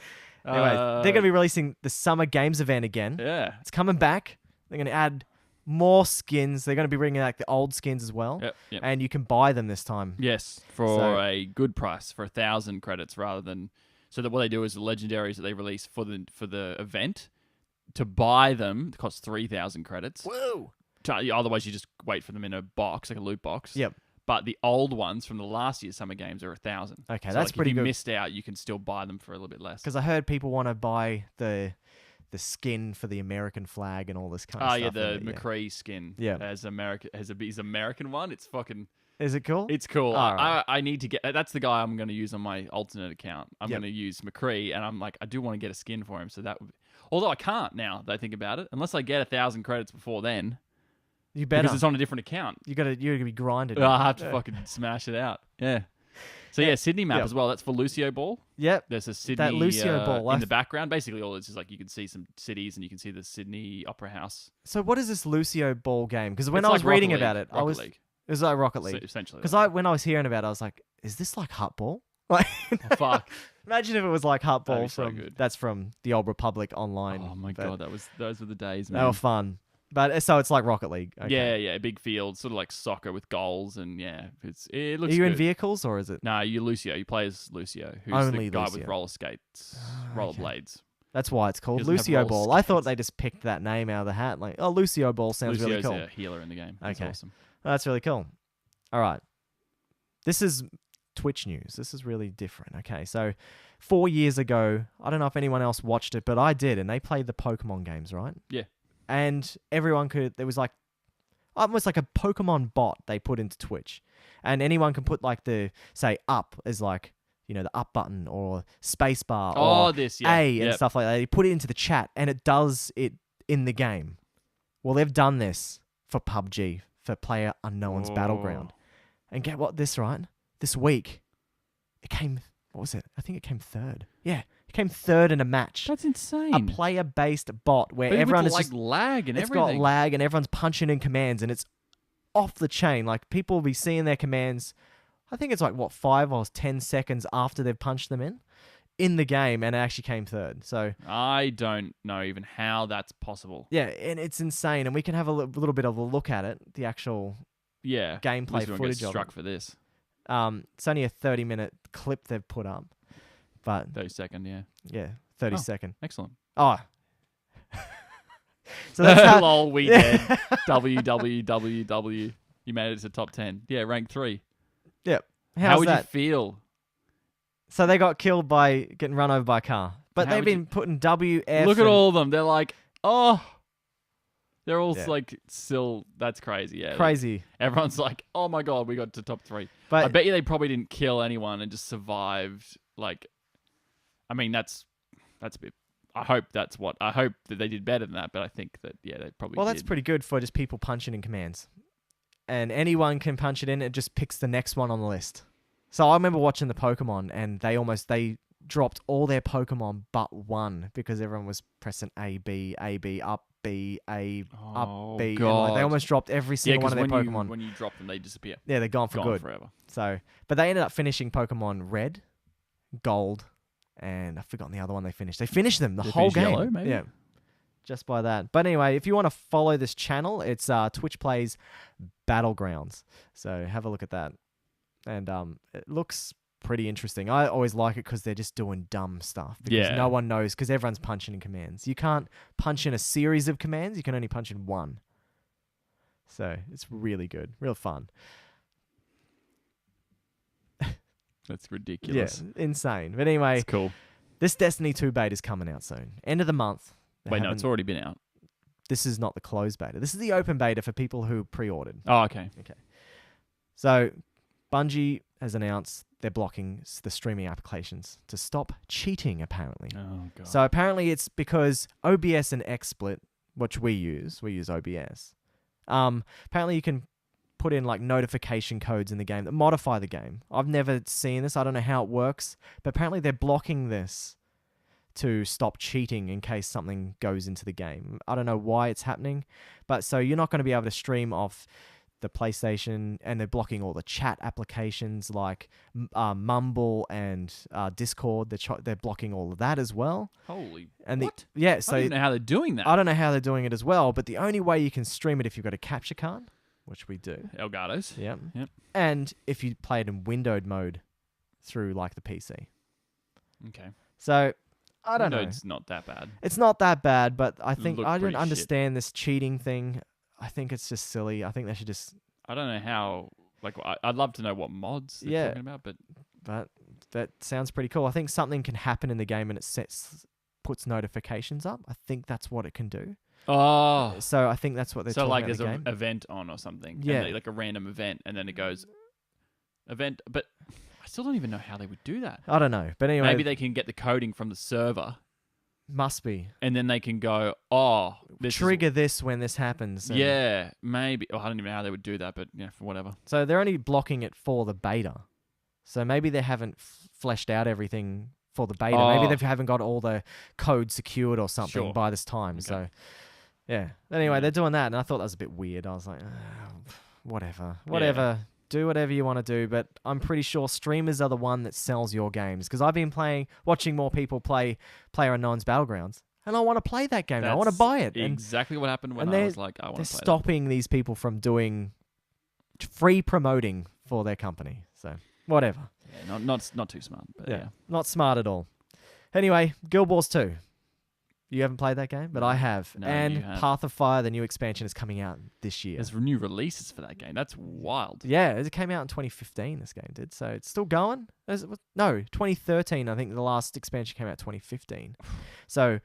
Anyway, they're going to be releasing the Summer Games event again. Yeah. It's coming back. They're going to add more skins. They're going to be bringing back the old skins as well. Yep. And you can buy them this time. Yes, for So- a good price, for 1,000 credits rather than. So that what they do is the legendaries that they release for the event, to buy them, it costs 3,000 credits. Whoa. Otherwise, you just wait for them in a box, like a loot box. Yep. But the old ones from the last year's Summer Games are 1,000. Okay, So, that's like, pretty if you good. missed out, you can still buy them for a little bit less. Because I heard people want to buy the the skin for the American flag and all this kind Oh of yeah, stuff. in the it, McCree skin. Yeah. Has his American one. It's fucking. Is it cool? It's cool. All right. I need to get. That's the guy I'm going to use on my alternate account. I'm Yep. going to use McCree, and I'm like, I do want to get a skin for him. So that, although I can't now that I think about it, unless I get 1,000 credits before then, You better. because it's on a different account. You're gonna be grinded. I have to fucking smash it out. Yeah. So yeah, Sydney map Yep. as well. That's for Lucio Ball. Yep. There's a Sydney Lucio Ball, in the background. Basically, all it's just like you can see some cities and you can see the Sydney Opera House. So what is this Lucio Ball game? Because when It's I was like reading Rocket about League, it, Rocket League. it was like Rocket League. Essentially. Because when I was hearing about it, I was like, is this like Hut Ball? Like, Oh, fuck. imagine if it was like Hut That'd Ball be so from good. that's from the Old Republic Online. Oh my but god, those were the days, they man. were fun. But so it's like Rocket League. Okay. Yeah, big field, sort of like soccer with goals, and yeah, it Are looks. you in good. vehicles or is it? No, you Lucio. You play as Lucio, who's Only the guy Lucio. with roller skates, okay. rollerblades. That's why it's called Doesn't have Lucio roller Ball. I thought skates. they just picked that name out of the hat. Like, oh, Lucio Ball sounds Lucio's really cool. a healer in the game. That's Okay. awesome. That's really cool. All right. This is Twitch news. This is really different. Okay, so 4 years ago, I don't know if anyone else watched it, but I did, and they played the Pokemon games, right? Yeah. And everyone could, there was like almost like a Pokemon bot they put into Twitch. And anyone can put like the, say, up as like, you know, the up button or space bar Oh, or this, yeah. A and Yep. stuff like that. You put it into the chat and it does it in the game. Well, they've done this for PUBG, for Player Unknown's Battleground. And get what this, right? This week, it came, what was it? I think it came third. Yeah, it came third in a match. That's insane. A player-based bot where But everyone with is like just, lag and it's everything. got lag and everyone's punching in commands and it's off the chain. Like people will be seeing their commands, I think it's like, what, 5 or 10 seconds after they've punched them in the game, and it actually came third. So I don't know even how that's possible. yeah, and it's insane. And we can have a little bit of a look at it, the actual Yeah. gameplay At least we won't get footage of struck it. for this. It's only a 30-minute clip they've put up, but 30-second, yeah. yeah, 30 Oh. second. Excellent. Oh. So that's how, Lol, we Yeah. dead. WWWW. You made it to top 10. Yeah, rank 3. yep. How How's would that? you feel? So they got killed by getting run over by a car. But How they've would you- been putting WF. Look at and- all of them. They're like, oh. They're all Yeah. like still. That's crazy. Yeah. Crazy. Everyone's like, oh my god, we got to top 3. But I bet you they probably didn't kill anyone and just survived. Like, I mean, that's a bit. I hope that they did better than that. But I think that they probably. well, that's did. pretty good for just people punching in commands. And anyone can punch it in. It just picks the next one on the list. So I remember watching the Pokemon, and they dropped all their Pokemon but one because everyone was pressing A, B, up, B, A, Oh, up, B. And God. they almost dropped every Yeah, single one of their because Pokemon. when you drop them, they disappear. Yeah, they're gone for Gone good. forever. So, but they ended up finishing Pokemon Red, Gold, and I've forgotten the other one they finished. They finished them, the They whole finished game. Yellow, maybe? Yeah. Just by that. But anyway, if you want to follow this channel, it's Twitch Plays Battlegrounds. So have a look at that. And it looks pretty interesting. I always like it because they're just doing dumb stuff. Because Yeah. no one knows, because everyone's punching in commands. You can't punch in a series of commands. You can only punch in one. So it's really good. Real fun. That's ridiculous. Yeah, insane. But anyway, It's cool. this Destiny 2 beta is coming out soon. End of the month. They Wait, no, it's haven't- already been out. This is not the closed beta. This is the open beta for people who pre-ordered. Oh, okay. So, Bungie has announced they're blocking the streaming applications to stop cheating, apparently. Oh god. So, apparently it's because OBS and XSplit, which we use OBS. Apparently you can put in like notification codes in the game that modify the game. I've never seen this. I don't know how it works, but apparently they're blocking this to stop cheating in case something goes into the game. I don't know why it's happening, but so you're not going to be able to stream off the PlayStation, and they're blocking all the chat applications like Mumble and Discord. They're blocking all of that as well. Holy. And What? yeah, I so don't even know how they're doing that. I don't know how they're doing it as well, but the only way you can stream it if you've got a capture card, which we do. Elgatos. Yep. Yep. And if you play it in windowed mode through like the PC. Okay. So I don't know. It's not that bad. It's not that bad, but I think Looked I pretty don't shit. understand this cheating thing. I think it's just silly. I think they should just, I don't know how. Like, I'd love to know what mods they're Yeah. talking about, but but that sounds pretty cool. I think something can happen in the game and it sets puts notifications up. I think that's what it can do. Oh, So I think that's what they're so talking like about there's in the an game. event on or something. Yeah. like a random event, and then it goes event. But I still don't even know how they would do that. I don't know, but anyway, Maybe they can get the coding from the server, must be and then they can go, oh, this is- trigger this when this happens. and- yeah, maybe. Oh, I don't even know how they would do that, but yeah, for whatever. So they're only blocking it for the beta. So maybe they haven't fleshed out everything for the beta. Maybe Oh. they haven't got all the code secured or something Sure. by this time. Okay. So, yeah. Anyway, Yeah. they're doing that, and I thought that was a bit weird. I was like, whatever. Do whatever you want to do, but I'm pretty sure streamers are the one that sells your games because I've been watching more people play PlayerUnknown's Battlegrounds, and I want to play that game. I want to That's buy it. And Exactly what happened when and I they're- was like, I want they're to play that. stopping these people from doing free promoting for their company. So whatever. Yeah, not too smart, but yeah. Not smart at all. Anyway, Guild Wars 2. You haven't played that game, but I have. No, and you have. Path of Fire, the new expansion, is coming out this year. There's new releases for that game. That's wild. Yeah, it came out in 2015, this game did. So it's still going? No, 2013. I think the last expansion came out 2015. So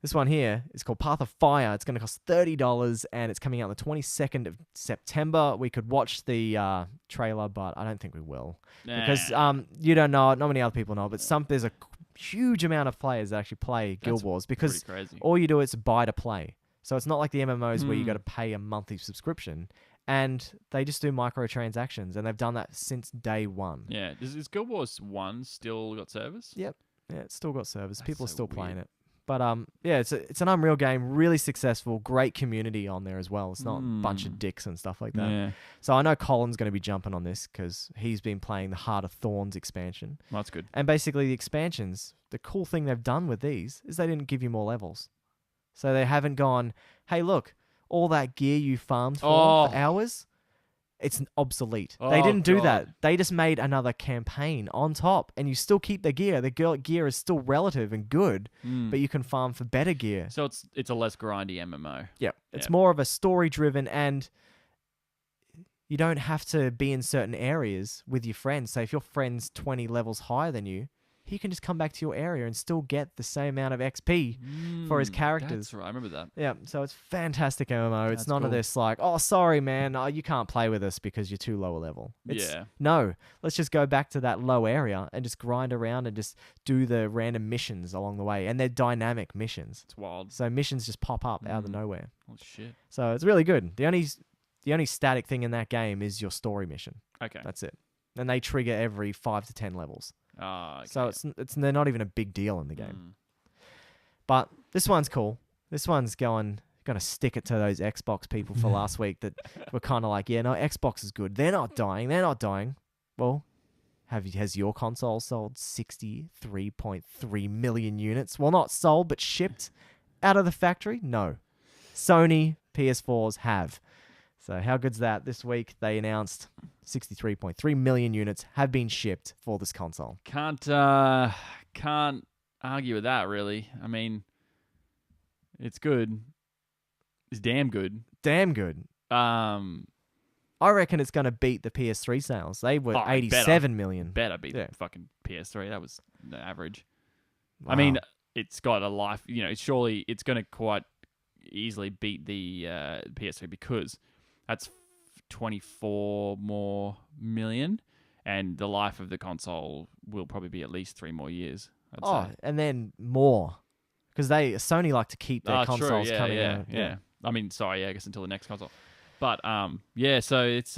this one here is called Path of Fire. It's going to cost $30, and it's coming out on the 22nd of September. We could watch the trailer, but I don't think we will. Because Nah, you don't know it, not many other people know it, but there's a huge amount of players that actually play Guild That's Wars pretty because crazy. all you do is buy to play. So it's not like the MMOs where you Hmm. got to pay a monthly subscription, and they just do microtransactions, and they've done that since day one. Yeah, is Guild Wars 1 still got servers? Yep. Yeah, it's still got servers. That's People are so still playing weird. it. But yeah, it's an Unreal game, really successful, great community on there as well. It's not a bunch of dicks and stuff like that. Yeah, So I know Colin's going to be jumping on this because he's been playing the Heart of Thorns expansion. well, that's good. And basically, the expansions, the cool thing they've done with these is they didn't give you more levels. So they haven't gone, hey, look, all that gear you farmed for hours, it's obsolete. They Oh, didn't do God. that. They just made another campaign on top, and you still keep the gear. The gear is still relative and good, but you can farm for better gear. So it's a less grindy MMO. Yeah, it's Yeah. more of a story-driven, and you don't have to be in certain areas with your friends. So if your friend's 20 levels higher than you, he can just come back to your area and still get the same amount of XP for his characters. That's right. I remember that. Yeah, so it's fantastic MMO. It's That's none of cool. this like, oh, sorry, man, you can't play with us because you're too lower level. Yeah. No, let's just go back to that low area and just grind around and just do the random missions along the way. And they're dynamic missions. It's wild. So missions just pop up out of nowhere. Oh shit. So it's really good. The only static thing in that game is your story mission. Okay. That's it. And they trigger every 5 to 10 levels. Ah. Okay. So it's they're not even a big deal in the game. Mm. But this one's cool. This one's gonna stick it to those Xbox people for last week that were kind of like, yeah, no, Xbox is good. They're not dying. Well, has your console sold 63.3 million units? Well, not sold, but shipped out of the factory? No. Sony PS4s have. So how good's that? This week they announced 63.3 million units have been shipped for this console. Can't argue with that really. I mean, it's good. It's damn good. Damn good. I reckon it's going to beat the PS3 sales. They were Oh, 87 million. better be Yeah. the fucking PS3. That was the average. Wow. I mean, it's got a life. Surely it's going to quite easily beat the PS3 because that's 24 more million, and the life of the console will probably be at least 3 more years. I'd say. and then more. Because Sony like to keep their consoles true. coming yeah, out. Yeah. I mean, sorry, I guess until the next console. But yeah, so it's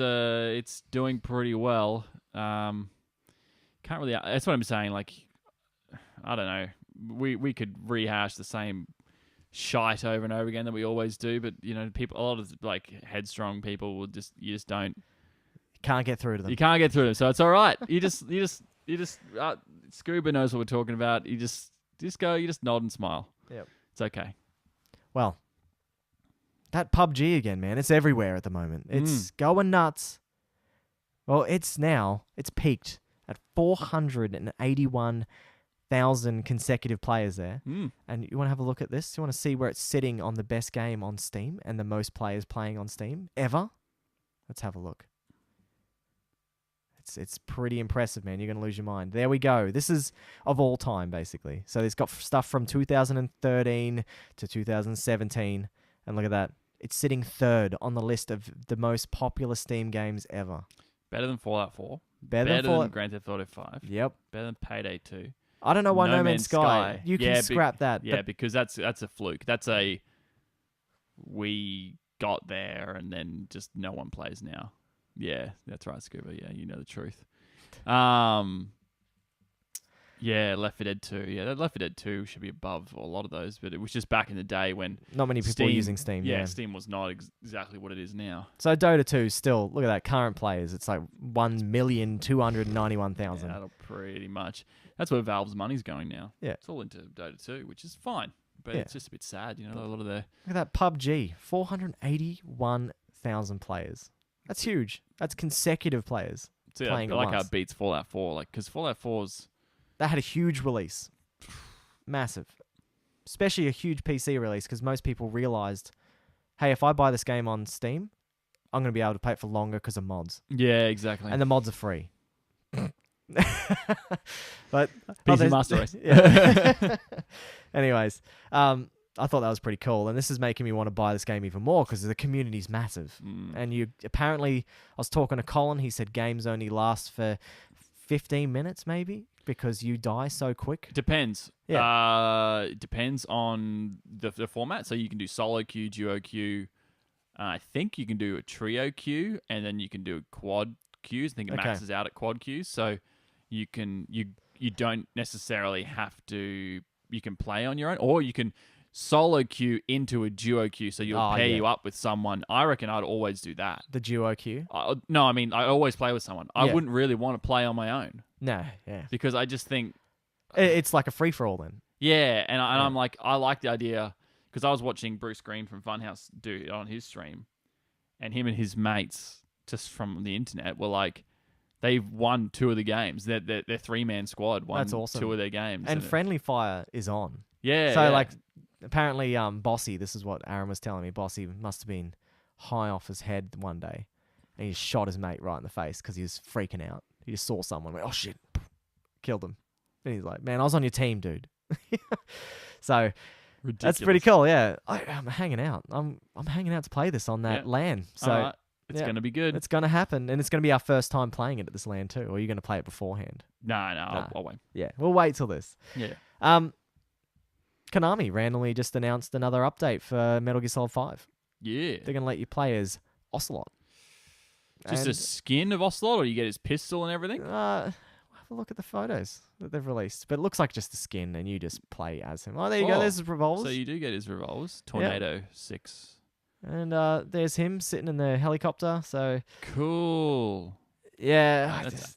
doing pretty well. Can't really. That's what I'm saying. Like, I don't know. We could rehash the same shite over and over again that we always do, but people, a lot of like headstrong people will you just don't. Can't get through to them. You can't get through them, so it's all right. You just Scuba knows what we're talking about. You just go. You just nod and smile. Yep. It's okay. Well, that PUBG again, man. It's everywhere at the moment. It's going nuts. Well, it's peaked at 481,000 consecutive players there. And you want to have a look at this? You want to see where it's sitting on the best game on Steam and the most players playing on Steam ever? Let's have a look. It's pretty impressive, man. You're gonna lose your mind. There we go. This is of all time, basically. So it's got stuff from 2013 to 2017, and look at that. It's sitting third on the list of the most popular Steam games ever. Better than Fallout 4. Better than Fallout. Grand Theft Auto 5. Yep. Better than Payday 2. I don't know why No No Man's Man's Sky. You can Yeah, scrap that. Yeah, but because that's a fluke. That's a we got there and then just no one plays now. Yeah, that's right, Scuba. Yeah, you know the truth. Yeah, Left 4 Dead 2. Yeah, that Left 4 Dead 2 should be above a lot of those, but it was just back in the day when not many people are using Steam. Yeah, Yeah. Steam was not exactly what it is now. So Dota 2 still, look at that, current players. It's like Yeah, 1,291,000. that'll pretty much. That's where Valve's money's going now. Yeah. It's all into Dota 2, which is fine, but Yeah. it's just a bit sad, you know. A lot of the Look at that PUBG, 481,000 players. That's huge. That's consecutive players. so Playing I at like how once. it beats Fallout 4, like because Fallout 4's That had a huge release. Massive. Especially a huge PC release because most people realized, hey, if I buy this game on Steam, I'm going to be able to play it for longer because of mods. yeah, exactly. And the mods are free. But PC there's- Master Race. Yeah. Anyways, I thought that was pretty cool, and this is making me want to buy this game even more because the community's massive. And you apparently, I was talking to Colin. He said games only last for 15 minutes, maybe, because you die so quick. Depends. Yeah. Depends on the format. So you can do solo queue, duo queue. I think you can do a trio queue, and then you can do quad queues. I think it Okay. maxes out at quad queues. So you don't necessarily have to. You can play on your own, or you can solo queue into a duo queue. So you'll pair yeah. you up with someone. I reckon I'd always do that. The duo queue? No, I mean I always play with someone. I Yeah. wouldn't really want to play on my own No, yeah. because I just think. It's like a free for all then. Yeah, and I'm like, I like the idea because I was watching Bruce Green from Funhouse do it on his stream, and him and his mates just from the internet were like, they've won 2 of the games. Their 3-man squad won That's awesome. 2 of their games, And Friendly Fire is on. yeah, So yeah. like apparently Bossy, this is what Aaron was telling me, Bossy must have been high off his head one day and he just shot his mate right in the face because he was freaking out. He just saw someone, went, oh shit, killed him. And he's like, man, I was on your team, dude. So that's pretty Ridiculous. cool. Yeah, I'm hanging out. I'm hanging out to play this on that Yeah. LAN. So All right. It's yeah. gonna be good. it's gonna happen, and it's gonna be our first time playing it at this LAN too. Or are you gonna play it beforehand? No, I'll wait. Yeah, we'll wait till this. Yeah, Konami randomly just announced another update for Metal Gear Solid 5. yeah. They're gonna let you play as Ocelot. Just a And, skin of Ocelot, or you get his pistol and everything. have a look at the photos that they've released, but it looks like just the skin, and you just play as him. Oh, there you go. Oh, There's his revolvers, So you do get his revolvers. Tornado 6. and there's him sitting in the helicopter. So Cool. yeah, That's-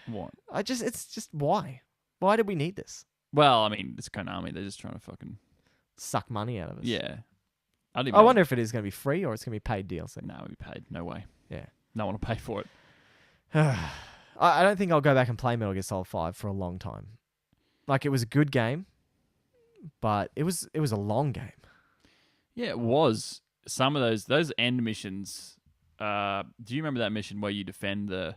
What? it's just why? Why did we need this? Well, I mean, it's Konami. They're just trying to fucking Suck money out of us. yeah. I didn't. I wonder if it is going to be free or it's going to be paid DLC. No, we paid. No way. Yeah. No one will pay for it. I don't think I'll go back and play Metal Gear Solid 5 for a long time. Like, it was a good game, but it was a long game. Yeah, it was. Some of those end missions. Do you remember that mission where you defend the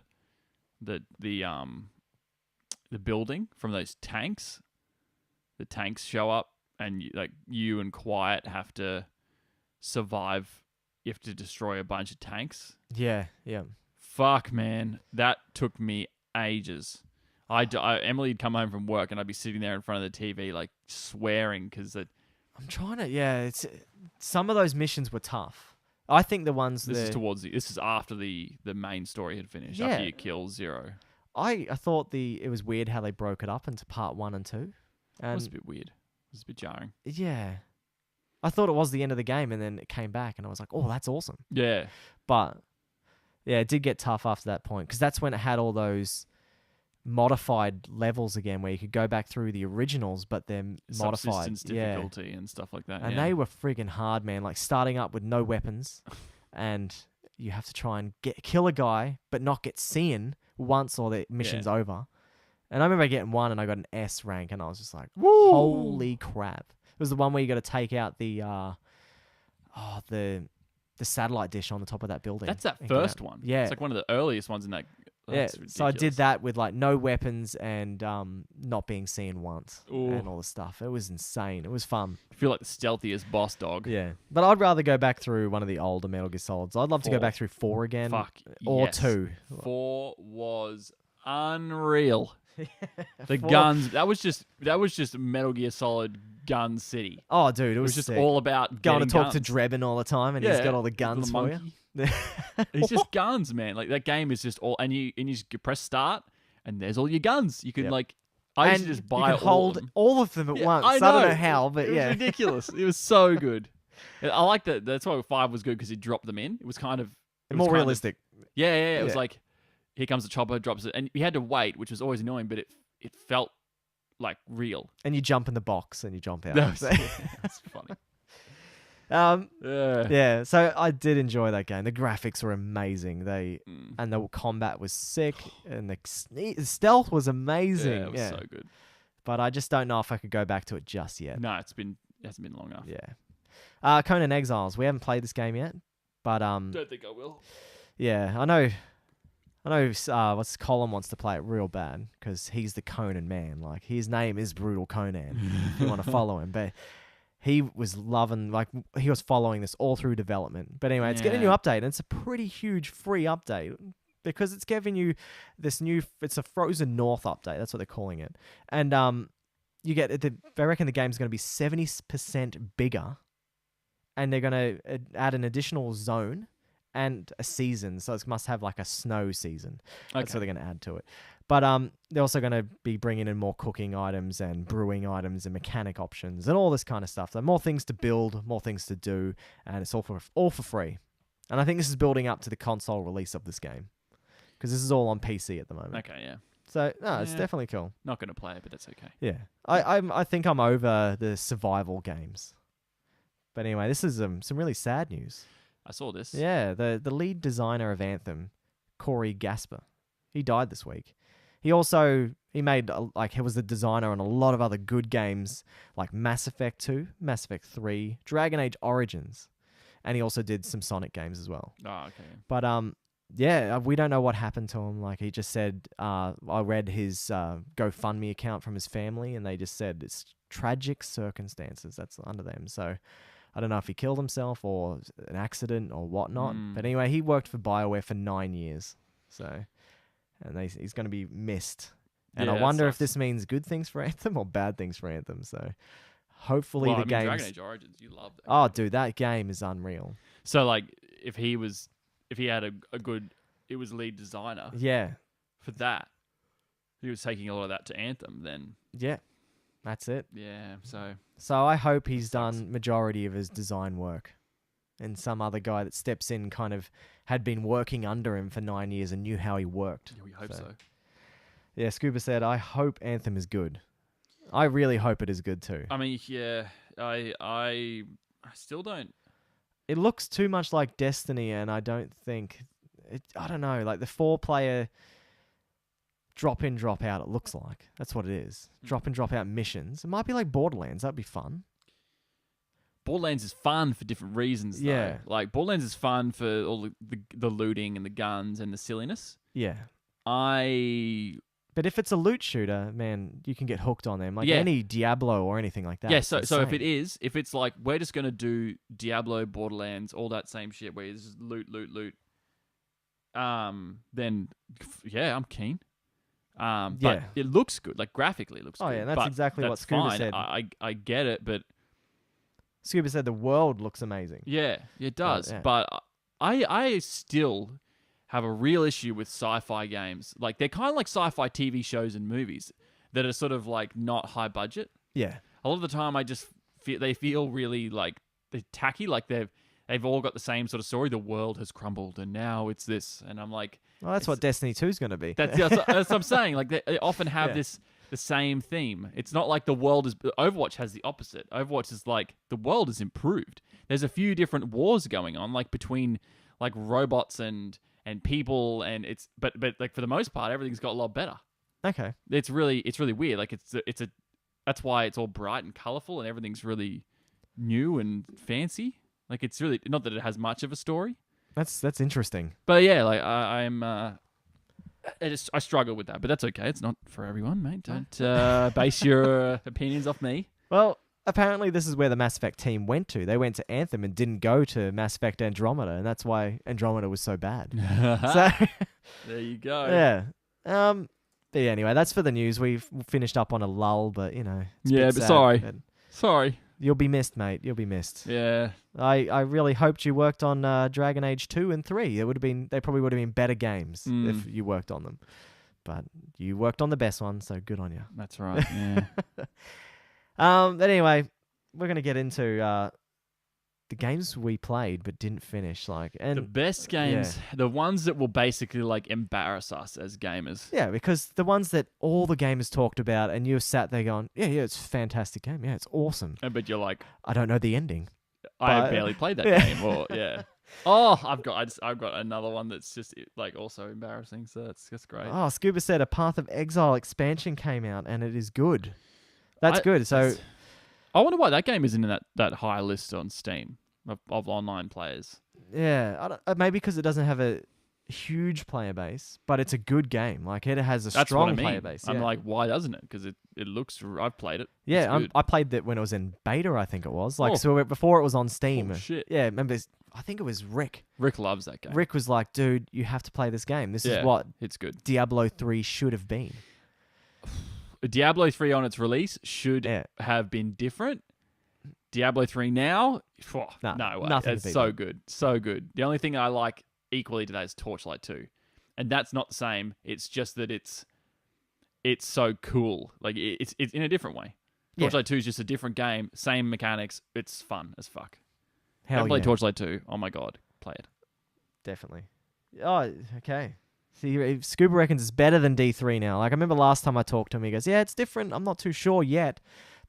building from those tanks? The tanks show up, and you and Quiet have to survive. You have to destroy a bunch of tanks. Yeah, yeah. Fuck, man, that took me ages. Emily would come home from work, and I'd be sitting there in front of the TV, like swearing because I'm trying to, it's some of those missions were tough. I think the ones this is after the main story had finished. Yeah. After you kill Zero, I thought it was weird how they broke it up into part 1 and 2. it was a And bit weird. It was a bit jarring. yeah, I thought it was the end of the game, and then it came back, and I was like, oh, that's awesome. Yeah, But yeah, it did get tough after that point because that's when it had all those modified levels again, where you could go back through the originals, but then modified. subsistence Yeah, difficulty and stuff like that. and yeah. they were friggin' hard, man. Like starting up with no weapons, and you have to try and kill a guy, but not get seen once, or the mission's over. And I remember getting one, and I got an S rank, and I was just like, holy crap! It was the one where you got to take out the satellite dish on the top of that building. That's that and get first out. one. Yeah. It's like one of the earliest ones in that That's So I did ridiculous. that with like no weapons and not being seen once Ooh. and all the stuff. It was insane. It was fun. I feel like the stealthiest boss dog. Yeah, but I'd rather go back through one of the older Metal Gear Solids. I'd love to go 4. back through 4 again. Fuck. Or yes. 2. 4 was unreal. The 4 guns. That was just Metal Gear Solid Gun City. Oh, dude, it It was was just sick. all about Going to getting talk to guns. Drebin all the time, and he's got all the guns for you. monkey. It's just guns, man. Like that game is just all, and you just press start, and there's all your guns. You can Yep. like, I used And to just you buy can all hold of them. all of them at Yeah, once. I I don't know. know how, but It was yeah. ridiculous. It was so good. I like that. That's why 5 was good because he dropped them in. It was kind of it was More kind of- realistic. Yeah. It was Yeah. like, here comes the chopper, drops it, and you had to wait, which was always annoying, but it felt like real. And you jump in the box and you jump out. That So- was, that's funny. Yeah. yeah, so I did enjoy that game. The graphics were amazing. Mm. And the combat was sick, and the stealth was amazing. Yeah, it was so good. But I just don't know if I could go back to it just yet. No, it hasn't been long enough. Yeah. Conan Exiles. We haven't played this game yet, but Don't think I will. yeah, I know. What's Colin wants to play it real bad because he's the Conan man. Like his name is Brutal Conan. If you want to follow him, but he was loving, like he was following this all through development. But anyway, it's getting a new Yeah. update, and it's a pretty huge free update because it's giving you this new. It's a Frozen North update. That's what they're calling it, and you get. They reckon the game's going to be 70% bigger, and they're going to add an additional zone and a season, so it must have like a snow season. That's what Okay. they're going to add to it. But they're also going to be bringing in more cooking items and brewing items and mechanic options and all this kind of stuff. So more things to build, more things to do, and it's all for free. And I think this is building up to the console release of this game because this is all on PC at the moment. Okay, yeah. So no, it's Yeah. definitely cool. Not going to play it, but that's okay. Yeah, I think I'm over the survival games. But anyway, this is some really sad news. I saw this. Yeah, the lead designer of Anthem, Corey Gasper, he died this week. He made he was the designer on a lot of other good games like Mass Effect 2, Mass Effect 3, Dragon Age Origins, and he also did some Sonic games as well. Oh, okay. But yeah, we don't know what happened to him. Like he just said, I read his GoFundMe account from his family, and they just said it's tragic circumstances that's under them. So I don't know if he killed himself or an accident or whatnot. But anyway, he worked for BioWare for 9 years. So, and he's going to be missed. And Yeah, I that wonder if sucks. this means good things for Anthem or bad things for Anthem. So hopefully Well, the I mean, game's... Dragon Age Origins, you love that. Oh, dude, that game is unreal. So, like, if he had a good, it was lead designer Yeah. for that, he was taking a lot of that to Anthem, then, Yeah. That's it. yeah, so, So I hope he's done majority of his design work. And some other guy that steps in kind of had been working under him for 9 years and knew how he worked. yeah, we hope so. Yeah, Scuba said, I hope Anthem is good. I really hope it is good too. I mean, yeah, I still don't. It looks too much like Destiny, and I don't think... I don't know, like the 4-player drop in, drop out, it looks like. That's what it is. Drop in, drop out missions. It might be like Borderlands. That'd be fun. Borderlands is fun for different reasons, though. Yeah. Like, Borderlands is fun for all the looting and the guns and the silliness. Yeah. But But if it's a loot shooter, man, you can get hooked on them. Like Yeah. any Diablo or anything like that. yeah, it's so the if same. if it's like, we're just going to do Diablo, Borderlands, all that same shit where it's just loot, then, yeah, I'm keen. But Yeah. it looks good. Like, graphically, it looks Oh, good. yeah, that's but exactly what that's Scuba fine. said. I get it, but Scuba said the world looks amazing. yeah, it does. yeah. But I still have a real issue with sci-fi games. Like, they're kind of like sci-fi TV shows and movies that are sort of like not high budget. Yeah. A lot of the time, I just they feel really like they're tacky. Like they've all got the same sort of story. The world has crumbled, and now it's this. And I'm like, Well, that's what Destiny 2 is going to be. that's what I'm saying. Like, they often have Yeah. the same theme. It's not like the world is. Overwatch has the opposite. Overwatch is like the world is improved. There's a few different wars going on, like between like robots and people, and it's but like for the most part, everything's got a lot better. Okay. It's really weird. Like it's a that's why it's all bright and colorful, and everything's really new and fancy. Like, it's really not that it has much of a story, That's interesting. but yeah, like I'm I struggle with that, but that's okay. It's not for everyone, mate. Don't base your opinions off me. Well, apparently this is where the Mass Effect team went to. They went to Anthem and didn't go to Mass Effect Andromeda, and that's why Andromeda was so bad. So, There you go. yeah. But yeah, anyway, that's for the news. We've finished up on a lull, but it's a Yeah, bit but sad, sorry. but Sorry. you'll be missed, mate. You'll be missed. Yeah. I really hoped you worked on Dragon Age 2 and 3. They probably would have been better games if you worked on them. But you worked on the best one, so good on you. That's right. Yeah. But anyway, we're gonna get into the games we played but didn't finish. The And best games, the ones that will basically like embarrass us as gamers. yeah, because the ones that all the gamers talked about, and you sat there going, yeah, it's a fantastic game. Yeah, it's awesome. But you're like, I don't know the ending. I have But- barely played that Yeah. game. Or yeah. Oh, I've got another one that's just like also embarrassing. So that's great. Oh, Scuba said a Path of Exile expansion came out, and it is good. That's good. So I wonder why that game isn't in that high list on Steam of online players. yeah, maybe because it doesn't have a huge player base, but it's a good game. Like it has a That's strong what I mean. player base. I'm yeah. like, why doesn't it? Because it looks. I've played it. Yeah, It's good. I played that when it was in beta. I think it was like Oh. so before it was on Steam. Oh, shit. Yeah, remember? I think it was Rick. Rick loves that game. Rick was like, "Dude, you have to play this game. This Yeah, is what it's good. Diablo 3 should have been." Diablo 3 on its release should Yeah. have been different. Diablo 3 now, Nah, no way. nothing to It's beat so that. good. So good. The only thing I like equally to that is Torchlight 2. And that's not the same. It's just that it's so cool. Like it's in a different way. Yeah. Torchlight 2 is just a different game, same mechanics. It's fun as fuck. Hell Haven't played yeah, Torchlight 2. Oh my god, play it. definitely. Oh, okay. See, Scuba reckons it's better than D3 now. Like I remember last time I talked to him, he goes, "Yeah, it's different. I'm not too sure yet."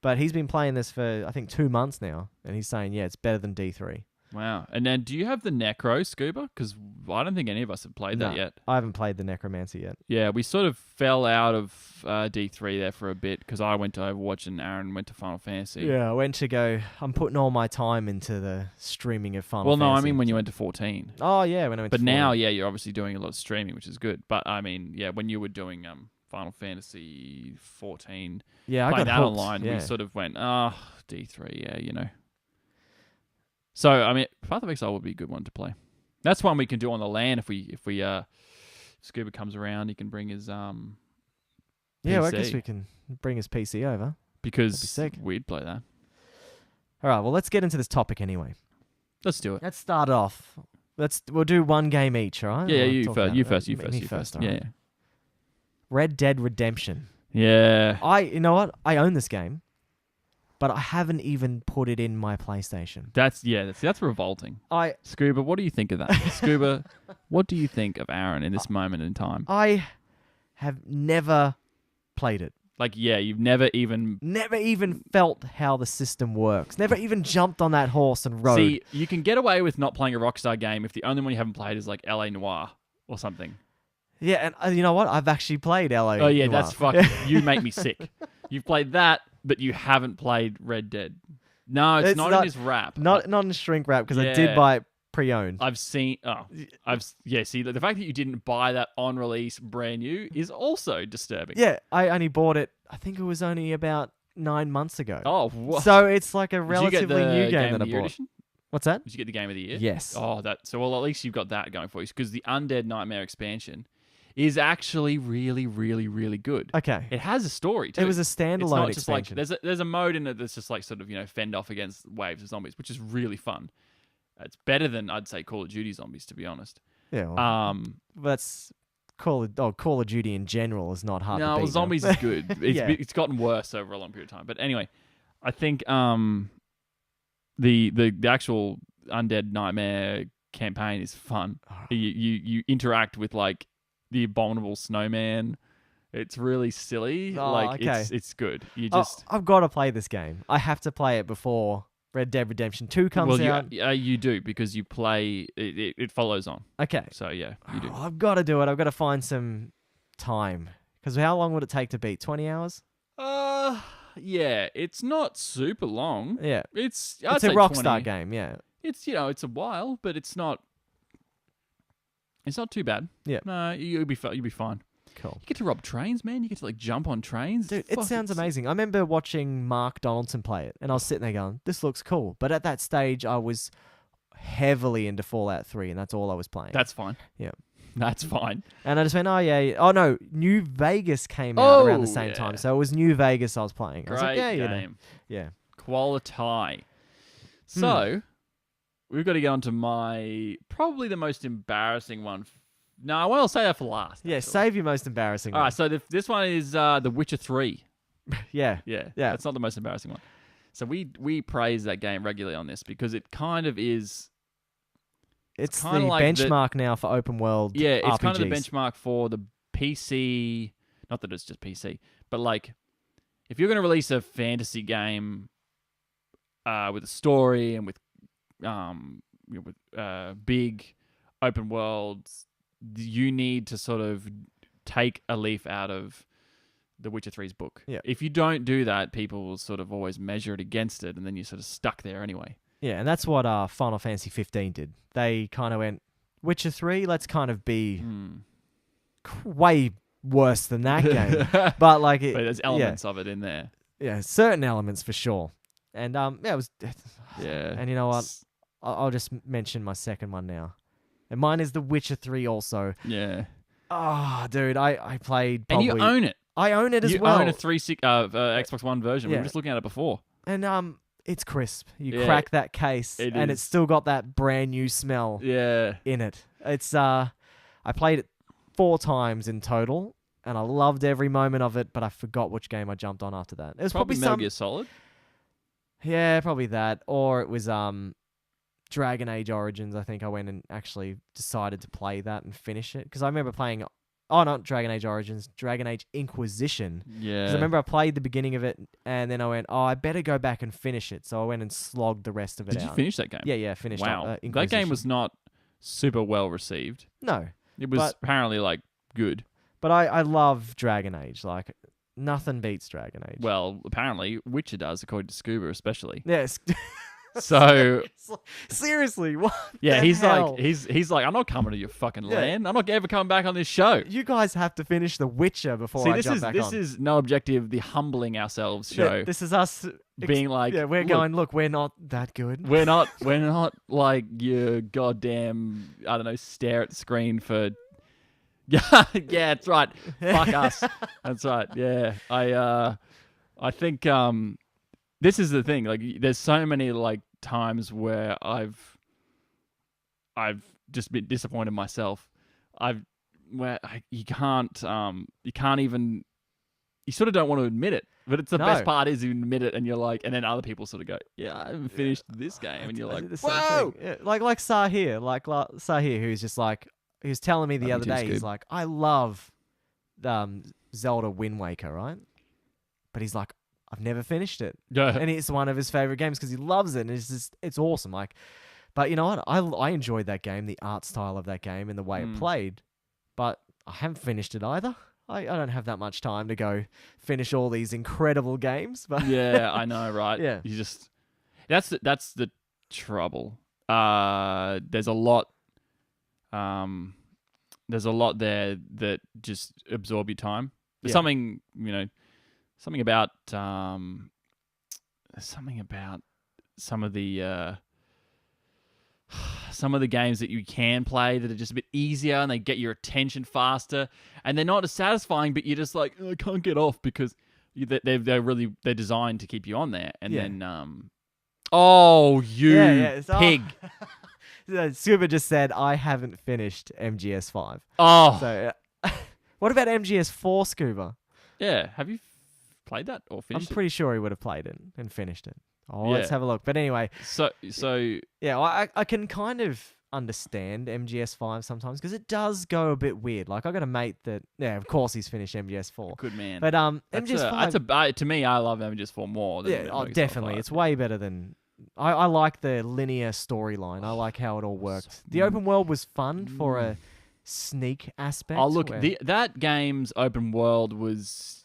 But he's been playing this for, I think, 2 months now. And he's saying, yeah, it's better than D3. Wow. And then do you have the Necro Scuba? Because I don't think any of us have played that No, yet. I haven't played the Necromancer yet. Yeah, we sort of fell out of D3 there for a bit because I went to Overwatch and Aaron went to Final Fantasy. Yeah, I went to go, I'm putting all my time into the streaming of Final Well, no, I Fantasy. mean when you went to 14. Oh, yeah, when I went But to now, 14. yeah, you're obviously doing a lot of streaming, which is good. But I mean, yeah, when you were doing Final Fantasy 14, Yeah, I playing got that hooked. online, yeah. we sort of went, D3, yeah, you know. So, I mean, Path of Exile would be a good one to play. That's one we can do on the LAN if we Scuba comes around, he can bring his Yeah, well, I guess PC. we can bring his PC over. because sick. we'd play that. All right, well, let's get into this topic anyway. Let's do it. Let's start off. We'll do one game each, all right? Yeah, We'll you talk first. about You it. first. You Me first. You first, first. all Yeah, right. Red Dead Redemption. yeah. You know what? I own this game, but I haven't even put it in my PlayStation. That's revolting. Scuba, what do you think of that? Scuba, what do you think of Aaron in this moment in time? I have never played it. Like, yeah, you've never even Never even felt how the system works. Never even jumped on that horse and rode. see. You can get away with not playing a Rockstar game if the only one you haven't played is like LA Noire or something. Yeah, and you know what? I've actually played LA. Oh yeah, Noire. that's fucking. You make me sick. You've played that, but you haven't played Red Dead. No, it's not in his rap. Not in shrink wrap because I Yeah. did buy it pre-owned. I've seen. See, the fact that you didn't buy that on release brand new is also disturbing. Yeah, I only bought it. I think it was only about 9 months ago. Oh, what? So it's like a Did you relatively get the new game of that the I year bought. edition? What's that? Did you get the game of the year? Yes. Oh, well, at least you've got that going for you because the Undead Nightmare expansion is actually really, really, really good. Okay. It has a story too. It was a It's standalone not just like expansion. there's a mode in it that's just like sort of fend off against waves of zombies, which is really fun. It's better than I'd say Call of Duty zombies, to be honest. Yeah. Well, that's Call of Duty in general is not hard to No, beat. well, zombies is good. It's Yeah. it's gotten worse over a long period of time. But anyway, I think the actual Undead Nightmare campaign is fun. You interact with like the abominable snowman. It's really silly. Oh, like okay. it's good. You Oh, just I've got to play this game. I have to play it before Red Dead Redemption 2 comes out. you do because you play it follows on. Okay. So yeah, you do. Oh, I've got to do it. I've got to find some time. Because how long would it take to beat? 20 hours? Yeah, it's not super long. Yeah. It's It's a Rockstar game, yeah. It's it's a while, but it's not too bad. Yeah. No, you'll be fine. Cool. You get to rob trains, man. You get to like jump on trains. Dude, it Fuck, sounds it's- amazing. I remember watching Mark Donaldson play it, and I was sitting there going, "This looks cool." But at that stage, I was heavily into Fallout 3, and that's all I was playing. That's fine. Yeah. That's fine. And I just went, "Oh yeah, oh no, New Vegas came out around the Oh, same yeah. time, so it was New Vegas I was playing." I was Great like, "Yeah, game. you know, yeah." Quality. Hmm. So, we've got to get on to my probably the most embarrassing one. No, I will say that for last. Yeah, actually. save your most embarrassing All one. right, so this one is The Witcher 3. Yeah. Yeah, Yeah. That's not the most embarrassing one. So we praise that game regularly on this because it kind of is. It's the kinda like the- benchmark now for open world Yeah, it's RPGs. kind of the benchmark for the PC. Not that it's just PC, but like if you're going to release a fantasy game with a story and with big open worlds, you need to sort of take a leaf out of The Witcher 3's book. Yeah. If you don't do that, people will sort of always measure it against it, and then you're sort of stuck there anyway. Yeah, and that's what Final Fantasy 15 did. They kind of went, Witcher 3, let's kind of be way worse than that game. But like, But there's elements of it in there. yeah, certain elements for sure. And yeah, it was. Yeah. And you know what? I'll just mention my second one now. And mine is The Witcher 3 also. Yeah. Oh, dude, I played And probably... you own it. I own it as You well. own a Xbox One version. We Yeah. were just looking at it before. And it's crisp. You Yeah, crack that case, it and is. it's still got that brand new smell Yeah. in it. It's I played it 4 times in total, and I loved every moment of it. But I forgot which game I jumped on after that. It was Probably probably Metal some. Gear Solid. Yeah, probably that, or it was Dragon Age Origins. I think I went and actually decided to play that and finish it because I remember playing. Oh, not Dragon Age Origins, Dragon Age Inquisition. Yeah. Because I remember I played the beginning of it, and then I went, "Oh, I better go back and finish it." So I went and slogged the rest of it Did out. you finish that game? Yeah, finished. Wow. That game Inquisition. was not super well received. no, It was But- apparently like good. but I love Dragon Age. Like nothing beats Dragon Age. Well, apparently Witcher does, according to Scuba especially. yes. So Seriously, what? yeah, the he's hell? like he's like, I'm not coming to your fucking Yeah. land. I'm not ever coming back on this show. You guys have to finish The Witcher before See, I this jump is back this on. is No Objective, the humbling ourselves Yeah, show. this is us being like, yeah, we're "Look, going. Look, we're not that good. We're not like your goddamn, I don't know, stare at the screen for. Yeah, yeah, that's right. Fuck us. That's right. Yeah, I think this is the thing. Like, there's so many like times where I've just been disappointed myself. You can't even. You sort of don't want to admit it, but it's the No. best part is you admit it, and you're like, and then other people sort of go, "Yeah, I haven't finished this game," and you're I like, did the same "Whoa!" thing. Yeah, like Sahir, Sahir, who's just like he was telling me the Love other you too, day. He's Scoob. like, I love Zelda Wind Waker, right? But he's like, I've never finished it, Yeah. and it's one of his favorite games because he loves it, and it's awesome. Like, but you know what? I enjoyed that game, the art style of that game, and the way it played. But I haven't finished it either. I don't have that much time to go finish all these incredible games. But Yeah, I know, right? Yeah. You just that's the trouble. There's a lot there that just absorb your time. There's Yeah. something about some of the games that you can play that are just a bit easier and they get your attention faster and they're not as satisfying, but you're just like, "Oh, I can't get off because they're designed to keep you on there." And Yeah. then oh, you pig. Scuba just said I haven't finished MGS5. Oh, So, what about MGS4, Scuba? yeah. Have you played that or I'm finished pretty sure he would have played it and finished it. Oh, let's Yeah. have a look. But anyway, it? So yeah, I can kind of understand MGS5 sometimes because it does go a bit weird. Like I got a mate that, yeah, of course he's finished MGS4. good man. But That's MGS5, to me, I love MGS4 more than yeah, Metal Gear Solid definitely, 5. it's way better than. I like the linear storyline. I like how it all worked. The open world was fun for a sneak aspect. Oh, look, where- that game's open world was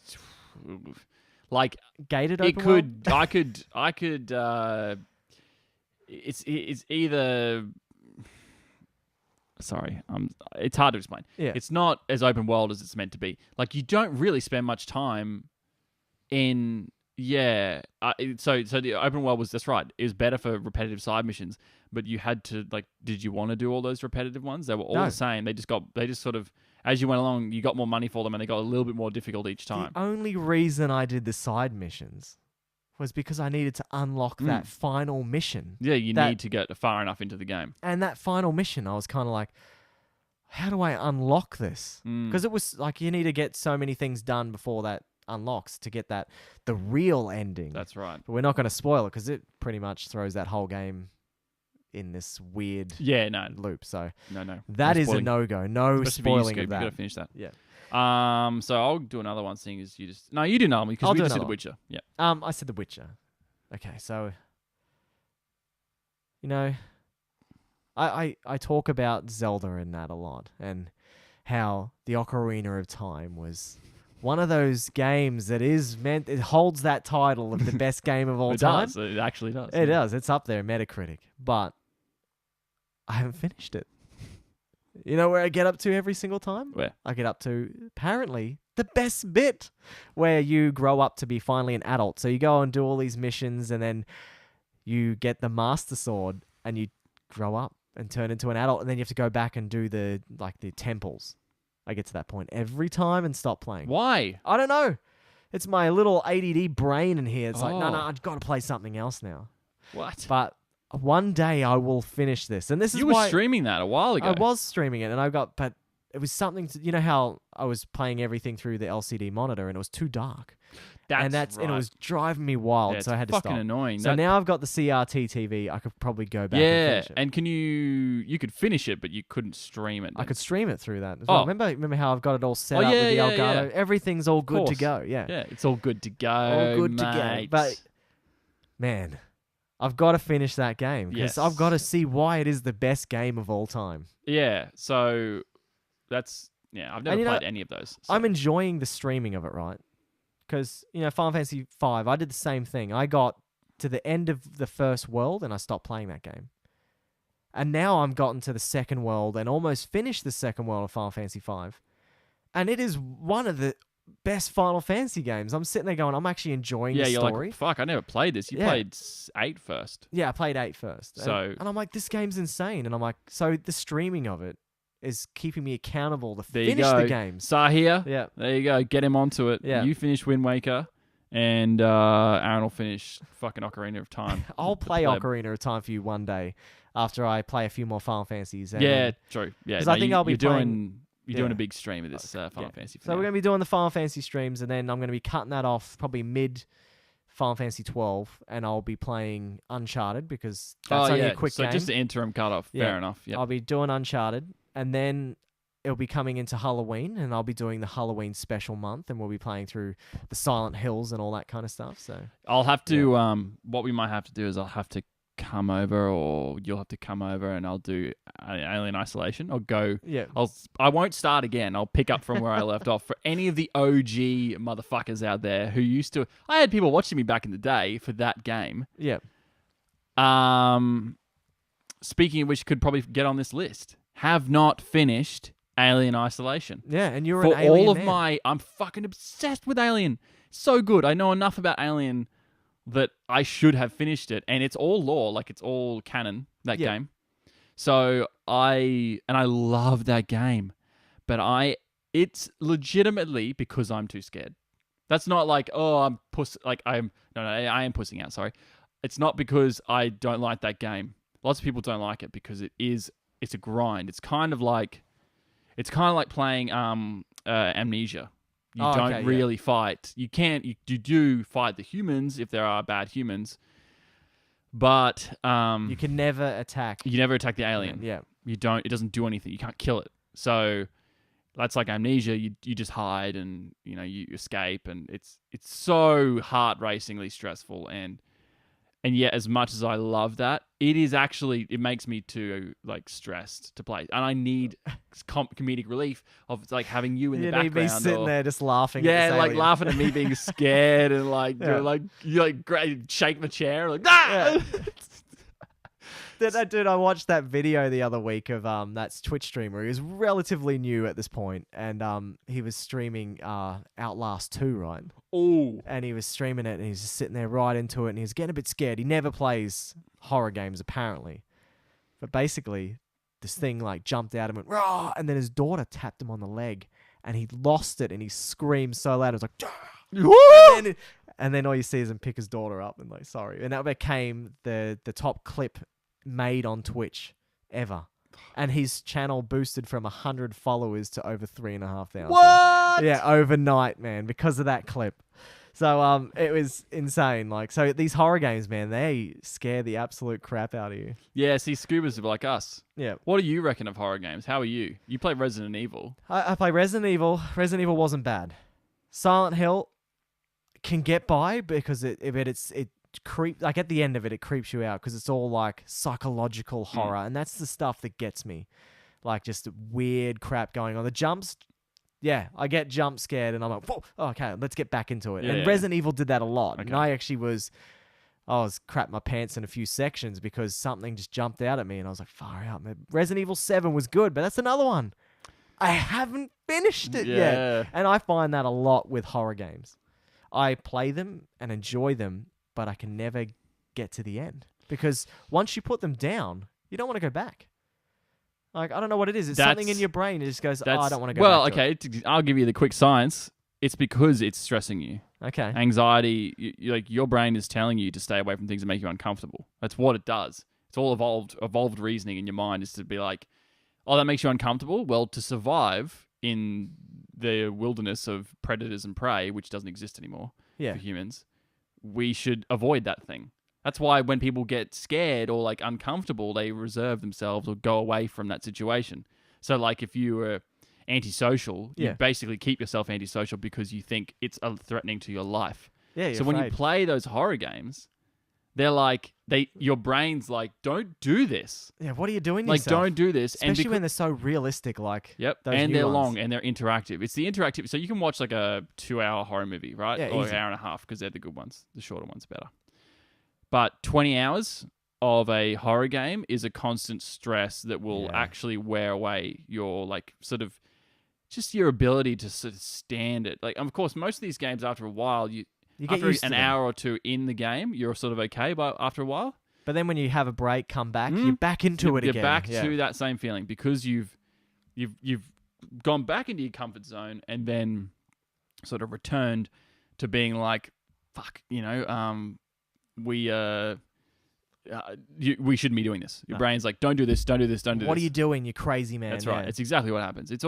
like gated it open world? could. I could. It's either Sorry, it's hard to explain. Yeah. It's not as open world as it's meant to be. Like, you don't really spend much time in. Yeah. So the open world was, that's right. It was better for repetitive side missions, but you had to, like, did you want to do all those repetitive ones? They were all No. the same. They just sort of, as you went along, you got more money for them, and they got a little bit more difficult each time. The only reason I did the side missions was because I needed to unlock that final mission. Yeah, you that- need to get far enough into the game. And that final mission, I was kind of like, how do I unlock this? Because it was like you need to get so many things done before that unlocks to get the real ending. That's right. But we're not going to spoil it because it pretty much throws that whole game in this weird Yeah, no. loop. So No. that is a spoiling. no-go. No Especially for you, spoiling Scoop. of that. You gotta finish that. Yeah. So I'll do another one. Seeing as you just you do another one because I'll we do just did The another Witcher. Yeah. I said The Witcher. Okay, so I talk about Zelda and that a lot, and how the Ocarina of Time was one of those games that it holds that title of the best game of all It time. does. It actually does. It does. It's up there, Metacritic. But I haven't finished it. You know where I get up to every single time? Where? I get up to, apparently, the best bit where you grow up to be finally an adult. So you go and do all these missions, and then you get the Master Sword, and you grow up and turn into an adult, and then you have to go back and do the temples. I get to that point every time and stop playing. Why? I don't know. It's my little ADD brain in here. It's like, no, Oh. I've got to play something else now. What? But one day I will finish this. And this is You were why streaming that a while ago. I was streaming it, and but it was something to, you know how I was playing everything through the LCD monitor and it was too dark. And right. it was driving me wild, Yeah, so I had to fucking stop. annoying. So now I've got the CRT TV. I could probably go back and yeah, finish it. and can you could finish it, but you couldn't stream it. I could stream it through that as well. Oh. Remember how I've got it all set Oh, up yeah, with the yeah, Elgato? yeah. Everything's all good to course. go. Yeah. Yeah, it's all good to go. All good to go. mate. But man, I've got to finish that game because I've Yes. got to see why it is the best game of all time. yeah, so I've never And you know, played any of those. so- I'm enjoying the streaming of it, right? Because, Final Fantasy V, I did the same thing. I got to the end of the first world and I stopped playing that game. And now I'm gotten to the second world and almost finished the second world of Final Fantasy V. And it is one of the best Final Fantasy games. I'm sitting there going, I'm actually enjoying yeah, the you're story. like, fuck, I never played this. You Yeah. played 8 first. Yeah, I played 8 first. So- and I'm like, this game's insane. And I'm like, so the streaming of it is keeping me accountable to There you finish go. the games. Sahir, Yeah. there you go. Get him onto it. Yeah. You finish Wind Waker, and Aaron will finish fucking Ocarina of Time. I'll The play pleb. Ocarina of Time for you one day after I play a few more Final Fantasies. And Yeah, then- true. Yeah, 'Cause I think I'll be you're doing yeah. a big stream of this Final yeah. Fantasy. So we're going to be doing the Final Fantasy streams, and then I'm going to be cutting that off probably mid Final Fantasy 12, and I'll be playing Uncharted because that's only a quick so game. just the interim cutoff. Yeah. Fair enough. Yeah. I'll be doing Uncharted, and then it'll be coming into Halloween, and I'll be doing the Halloween special month, and we'll be playing through the Silent Hills and all that kind of stuff. So I'll have to. What we might have to do is I'll have to come over, or you'll have to come over, and I'll do Alien Isolation. I'll go. yeah, I won't start again. I'll pick up from where I left off. For any of the OG motherfuckers out there who used to, I had people watching me back in the day for that game. yeah. Speaking of which, could probably get on this list. Have not finished Alien Isolation. Yeah, and you're For an alien all of man. I'm fucking obsessed with Alien. So good. I know enough about Alien that I should have finished it, and it's all lore, like it's all canon, that Yeah. game. So I love that game, but it's legitimately because I'm too scared. That's not like, oh, I am pussing out, sorry. It's not because I don't like that game. Lots of people don't like it because it's a grind. It's kind of like playing Amnesia. You Oh, don't okay, yeah. really fight. You do fight the humans if there are bad humans, but You can never attack. you never attack the alien. Yeah, You don't. It doesn't do anything. You can't kill it. So that's like Amnesia. You just hide and you escape, and it's so heart racingly stressful, and yet as much as I love that, it makes me too like stressed to play, and I need comedic relief of like having you in the you need background. me sitting or, there just laughing. yeah, at this like alien. laughing at me being scared and like Yeah. doing, like you like shake the chair like ah! Yeah. Dude, I watched that video the other week of that Twitch streamer. He was relatively new at this point, and he was streaming Outlast 2, right? Oh, And he was streaming it, and he's just sitting there right into it, and he's getting a bit scared. He never plays horror games, apparently. But basically, this thing like jumped out and went, "Rah!" And then his daughter tapped him on the leg, and he lost it, and he screamed so loud, it was like, "Jah!" And then all you see is him pick his daughter up and like, sorry. And that became the top clip made on Twitch ever. And his channel boosted from 100 followers to over 3,500. what? Yeah, overnight, man, because of that clip. So it was insane. Like, so these horror games, man, they scare the absolute crap out of you. Yeah, see, Scuba's like us. Yeah. What do you reckon of horror games? How are you? You play Resident Evil. I play Resident Evil. Resident Evil wasn't bad. Silent Hill can get by because it creeps, like at the end of it creeps you out because it's all like psychological horror, and that's the stuff that gets me, like just weird crap going on. The jumps, yeah, I get jump scared and I'm like, whoa, okay, let's get back into it. Yeah, and yeah. Resident Evil did that a lot, Okay. and I was crap my pants in a few sections because something just jumped out at me, and I was like, far out, man. Resident Evil 7 was good, but that's another one. I haven't finished it Yeah. yet, and I find that a lot with horror games. I play them and enjoy them, but I can never get to the end because once you put them down, you don't want to go back. Like, I don't know what it is. It's something in That's- your brain. It just goes, oh, I don't want to go Well, back to it. okay, I'll give you the quick science. It's because it's stressing you. Okay. Anxiety, like your brain is telling you to stay away from things that make you uncomfortable. That's what it does. It's all evolved reasoning in your mind is to be like, oh, that makes you uncomfortable? Well, to survive in the wilderness of predators and prey, which doesn't exist anymore Yeah. for humans, we should avoid that thing. That's why when people get scared or like uncomfortable, they reserve themselves or go away from that situation. So like if you were antisocial, Yeah. you basically keep yourself antisocial because you think it's threatening to your life. Yeah, you're So when you afraid. play those horror games, they're like your brain's like, don't do this. Yeah, what are you doing Like, yourself? don't do this. Especially when they're so realistic, like Yep, those and new they're ones. long and they're interactive. It's the interactive. So you can watch like a 2-hour horror movie, right? Yeah, or easy. an hour and a half because they're the good ones. The shorter ones are better. But 20 hours of a horror game is a constant stress that will Yeah. actually wear away your like sort of just your ability to sort of stand it. Like, of course, most of these games after a while, You get after used to an them. hour or two in the game, you're sort of okay. But after a while, But then when you have a break, come back, you're back into it you're again. back Yeah. to that same feeling because you've gone back into your comfort zone and then sort of returned to being like, fuck, we shouldn't be doing this. Your No. brain's like, don't do this, don't do this, don't do What this. are you doing, you crazy man? That's right. Yeah. It's exactly what happens. It's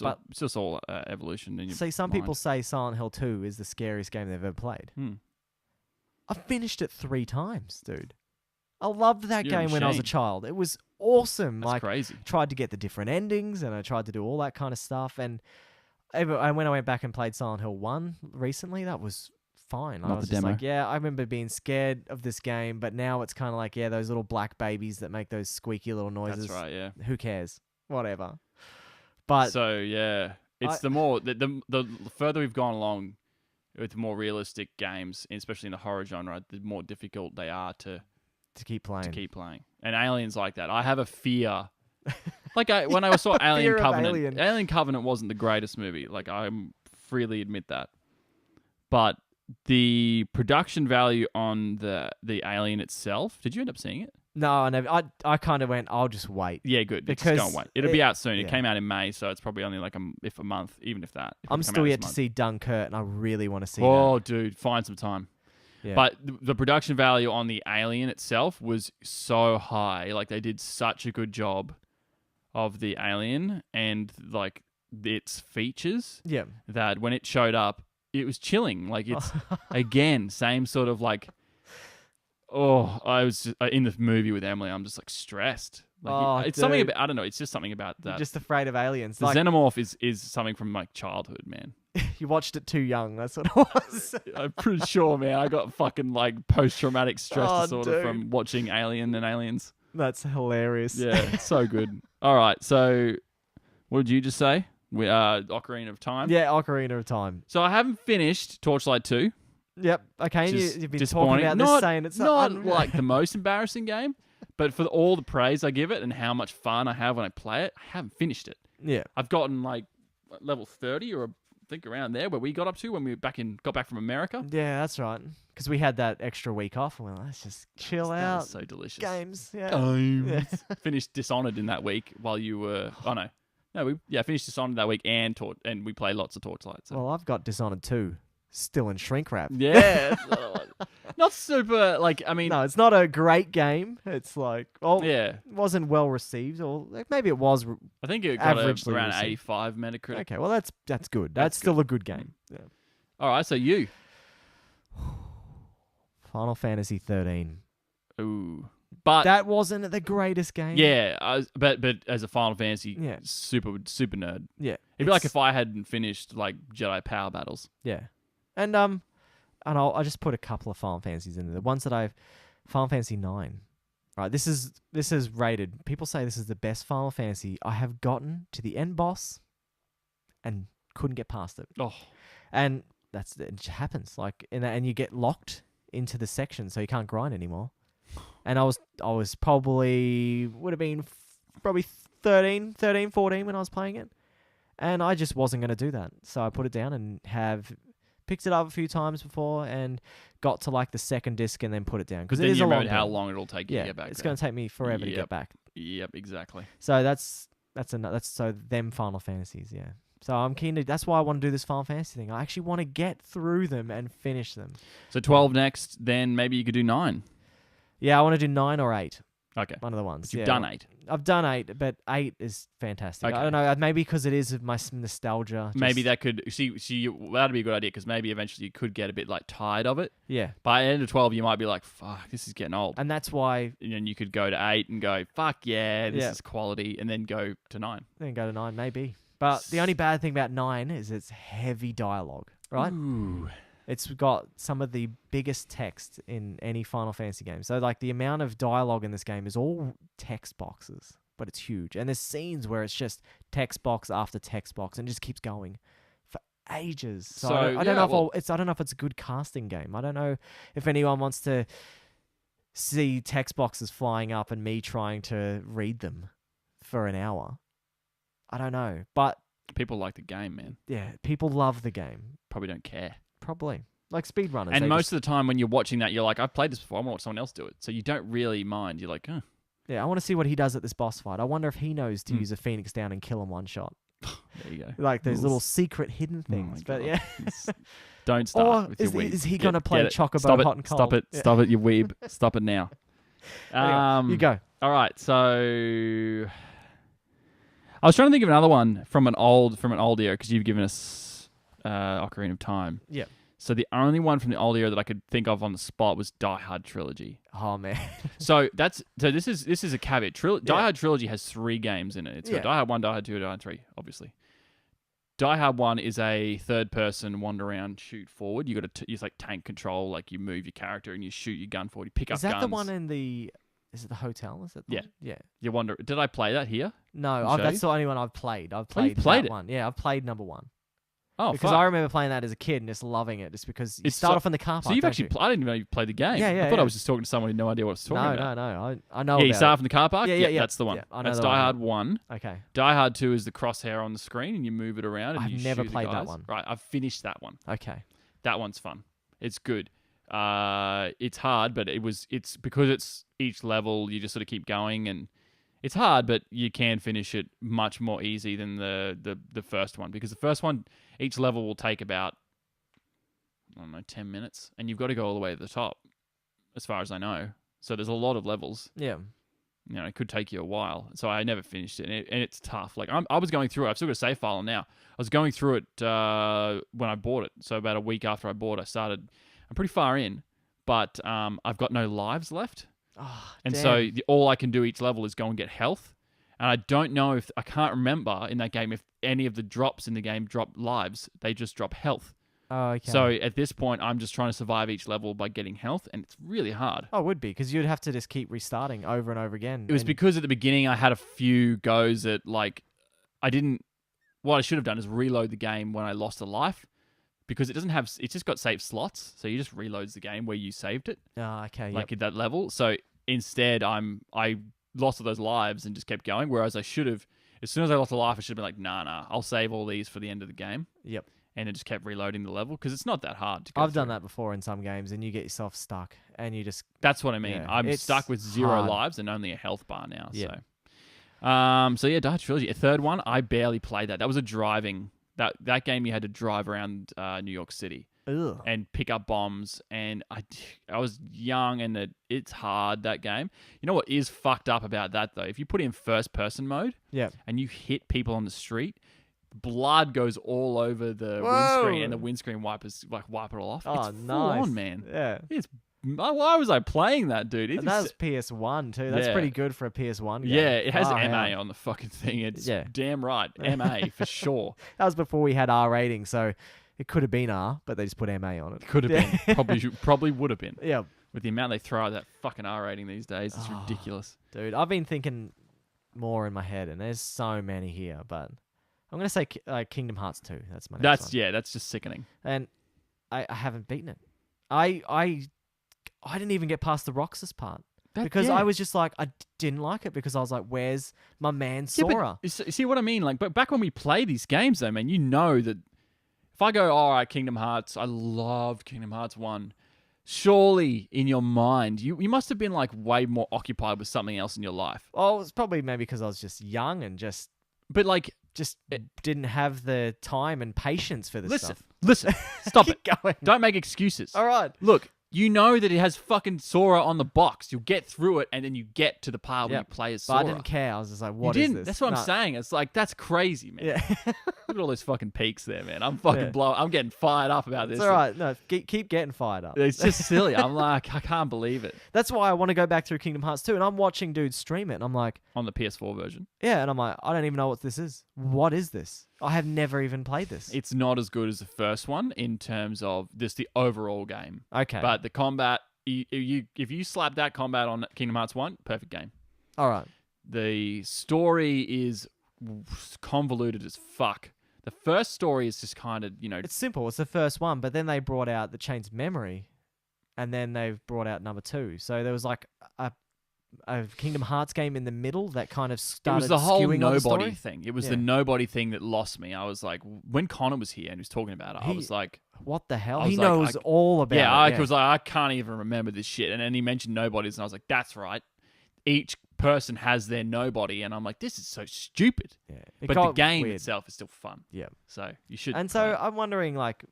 But- just all evolution. In your See, some mind. people say Silent Hill 2 is the scariest game they've ever played. Hmm. I finished it 3 times, dude. I loved that You're a game when I was a machine. child. It was awesome. That's like, crazy. tried to get the different endings and I tried to do all that kind of stuff. And when I went back and played Silent Hill 1 recently, that was fine. I Not was the just demo. like, yeah, I remember being scared of this game, but now it's kind of like, yeah, those little black babies that make those squeaky little noises. That's right. Yeah. Who cares? Whatever. But So yeah, it's the more the further we've gone along with more realistic games, especially in the horror genre, the more difficult they are to to keep playing. keep playing. And Alien's like that. I have a fear. Like when I saw Alien Fear of Covenant, Alien. Alien Covenant wasn't the greatest movie. Like I freely admit that. But the production value on the Alien itself, did you end up seeing it? No, I never. I kind of went, I'll just wait. Yeah, good. Because Just go and wait. It'll be out soon. It yeah. came out in May, so it's probably only like a month, even if that. It'll I'm come still out this yet to month. see Dunkirk, and I really want to see Oh, dude, find some time. that. Yeah. But the production value on the Alien itself was so high. Like they did such a good job of the Alien and like its features yeah. that when it showed up, it was chilling. Like it's again same sort of like. Oh, I was just, in the movie with Emily. I'm just like stressed. Like, Oh, it's something dude. about I don't know. It's just something about You're that. just afraid of aliens. The Like, xenomorph is something from my childhood, man. you watched it too young. That's what it was. I'm pretty sure, man. I got fucking like post-traumatic stress Oh, disorder dude. from watching Alien and Aliens. That's hilarious. Yeah, it's so good. All right, so what did you just say? We Ocarina of Time. Yeah, Ocarina of Time. So I haven't finished Torchlight 2. Yep. Okay. And Just you've been disappointing. talking about this, saying it's not unreal. like the most embarrassing game, But for all the praise I give it and how much fun I have when I play it, I haven't finished it. Yeah. I've gotten like level 30 or I think around there where we got up to when we got back from America. Yeah, that's right. Because we had that extra week off, and we're like, let's just chill That out. was so delicious. Games. Yeah. Games. Finished Dishonored in that week while you were. Oh no, we finished Dishonored that week and we played lots of Torchlight. So. Well, I've got Dishonored 2 still in shrink wrap. Yeah, not super. Like I mean, No, it's not a great game. It's like, yeah, it wasn't well received, or like, maybe it was. I think it got Averagely around received. 85 Metacritic. Okay, well that's good. That's That's still a good game. Yeah. All right, so you. Final Fantasy 13. Ooh, but That wasn't the greatest game. yeah, but as a Final Fantasy, Yeah. super super nerd. Yeah. It'd be like It's- if I hadn't finished like Jedi Power Battles. Yeah. And I just put a couple of Final Fantasies in there. The ones that Final Fantasy 9. Right, this is rated. People say this is the best Final Fantasy. I have gotten to the end boss and couldn't get past it. Oh, And it just happens. Like and you get locked into the section so you can't grind anymore. And I was probably would have been probably 13, 14 when I was playing it. And I just wasn't going to do that. So I put it down and have picked it up a few times before and got to like the second disc and then put it down because it then is you a long remembered how game. long it'll take you Yeah, to get back. it's there. going to take me forever to Yep. get back. Yep, exactly. So that's so them Final Fantasies, yeah. So I'm keen to. That's why I want to do this Final Fantasy thing. I actually want to get through them and finish them. So 12 next, then maybe you could do 9. Yeah, I want to do 9 or 8. Okay. One of the ones. But you've yeah. done 8. I've done 8, but 8 is fantastic. Okay. I don't know. Maybe because it is my nostalgia. Maybe just- that could that'd be a good idea because maybe eventually you could get a bit like tired of it. Yeah, By the end of 12, you might be like, "Fuck, this is getting old," and that's why and then you could go to 8 and go, "Fuck yeah, this Yeah. is quality," and then go to 9. then go to 9 maybe. But the only bad thing about 9 is it's heavy dialogue, right? Ooh. It's got some of the biggest text in any Final Fantasy game. So like the amount of dialogue in this game is all text boxes, but it's huge. And there's scenes where it's just text box after text box and it just keeps going for ages. So I don't yeah, know if I don't know if it's a good casting game. I don't know if anyone wants to see text boxes flying up and me trying to read them for an hour. I don't know, but People like the game, man. yeah, people love the game. Probably don't care. Probably like speedrunners. And they most just- of the time when you're watching that, you're like, "I've played this before. I want to watch someone else do it." So you don't really mind. You're like, "Huh." Yeah, I want to see what he does at this boss fight. I wonder if he knows to Hmm. use a Phoenix down and kill him one shot. There you go. Like those Oof. little secret hidden Oh my things. But God. yeah. Don't start Or with your is, weeb. is he Get- going to play get it. Chocobo Stop it. Hot and Cold? Stop it. Yeah. Stop it, you weeb. Stop it now. Anyway, you go. All right, so I was trying to think of another one from an old era because you've given us Ocarina of Time. Yeah. So the only one from the old era that I could think of on the spot was Die Hard Trilogy. Oh man. So this is a caveat. Die Yeah. Hard Trilogy has 3 games in it. It's Yeah. got Die Hard 1, Die Hard 2, Die Hard 3, obviously. Die Hard 1 is a third person wander around, shoot forward. You got to use like tank control, like you move your character and you shoot your gun forward. You pick Is up that guns. the one in the? Is it the hotel? Is it? Yeah. Yeah. You wonder, did I play that here? No, I'll show that's you. the only one I've played. I've you've played played that it? one. Yeah, I've played number 1 Oh, because fuck. I remember playing that as a kid and just loving it, just because you It's start so- off in the car park. So you've don't actually, you? I didn't even know you played the game. Yeah, yeah, I thought I yeah. was just talking to someone who had no idea what I was talking about. No. I know. Yeah, you about start it. off in the car park. Yeah, yeah. That's the one. Yeah, I know That's the Die one, Hard 1. Okay. Die Hard 2 is the crosshair on the screen and you move it around. And I've you never shoot the played that guys. one. Right, I've finished that one. Okay. That one's fun. It's good. It's hard, but it's because it's each level. You just sort of keep going, and it's hard, but you can finish it much more easy than the first one because the first one, each level will take about 10 minutes, and you've got to go all the way to the top, as far as I know. So there's a lot of levels. Yeah. It could take you a while. So I never finished it, and it's tough. Like I was going through it. I've still got a save file on now. I was going through it when I bought it. So about a week after I bought, I started. I'm pretty far in, but I've got no lives left, Oh, and damn. so all I can do each level is go and get health. And I don't know I can't remember in that game if any of the drops in the game drop lives. They just drop health. Oh, okay. So at this point, I'm just trying to survive each level by getting health, and it's really hard. Oh, it would be because you'd have to just keep restarting over and over again. It was and- because at the beginning I had a few goes at like I didn't. What I should have done is reload the game when I lost a life, because it doesn't have. It's just got save slots, so you just reloads the game where you saved it, Oh, okay. like Yep. at that level. So instead I lost all those lives and just kept going. Whereas I should have, as soon as I lost a life, I should have been like, nah, I'll save all these for the end of the game. Yep. And it just kept reloading the level because it's not that hard to go I've done through. that before in some games, and you get yourself stuck, and you just That's what I mean. Yeah, I'm it's stuck with 0 hard. lives and only a health bar now. Yeah. So yeah, Die Hard Trilogy. A third one, I barely played that. That was a driving. That game you had to drive around New York City ugh. and pick up bombs. And I was young, and it's hard, that game. You know what is fucked up about that though? If you put it in first person mode Yeah. and you hit people on the street, blood goes all over the Whoa. windscreen, and the windscreen wipers wipe it all off. Oh, It's full nice. on, man. Yeah. It's why was I playing that, dude? And that was PS1 too. That's Yeah. pretty good for a PS1 game. Yeah, it has Far MA out. on the fucking thing. It's Yeah. damn right. MA for sure. That was before we had R rating, so it could have been R, but they just put MA on it. Could have Yeah. been. Probably would have been. Yeah, With the amount they throw at that fucking R rating these days, it's Oh. ridiculous. dude. I've been thinking more in my head, and there's so many here, but I'm gonna say Kingdom Hearts 2. That's my next one. That's just sickening. And I haven't beaten it. I didn't even get past the Roxas part because I was just like, I didn't like it because I was like, where's my man Sora? you see what I mean? Like, but back when we play these games, though, man, you know that if I go, all right, Kingdom Hearts, I loved Kingdom Hearts 1. Surely in your mind, you must have been like way more occupied with something else in your life. Oh, it's probably maybe because I was just young and just But like, didn't have the time and patience for this listen, stuff. stop it. Keep going. Don't make excuses. All right. Look, you know that it has fucking Sora on the box. You'll get through it, and then you get to the part where Yep. you play as But Sora. I didn't care. I was just like, You what is didn't. this? That's what No. I'm saying. It's like, that's crazy, man. Yeah. Look at all those fucking peaks there, man. I'm fucking Yeah. I'm getting fired up about this. It's all right. No, keep getting fired up. It's just silly. I'm like, I can't believe it. That's why I want to go back through Kingdom Hearts 2. And I'm watching dudes stream it. And I'm like, On the PS4 version. yeah. And I'm like, I don't even know what this is. What is this? I have never even played this. It's not as good as the first one in terms of just the overall game. Okay. But the combat, if you slap that combat on Kingdom Hearts 1, perfect game. all right. The story is convoluted as fuck. The first story is just kind of, It's simple. It's the first one. But then they brought out the Chains of Memory. And then they've brought out number 2. So there was like a Kingdom Hearts game in the middle that kind of it started was the whole skewing on the nobody story. thing. It was Yeah. the nobody thing that lost me. I was like, when Connor was here and he was talking about it, I He- was like, What the hell? I was He like, knows all about yeah, it. I was like, I can't even remember this shit. And then he mentioned nobodies, and I was like, that's right. Each person has their nobody, and I'm like, this is so stupid. Yeah. It But the got game weird. itself is still fun. Yeah. So you should. And play so it. I'm wondering, like,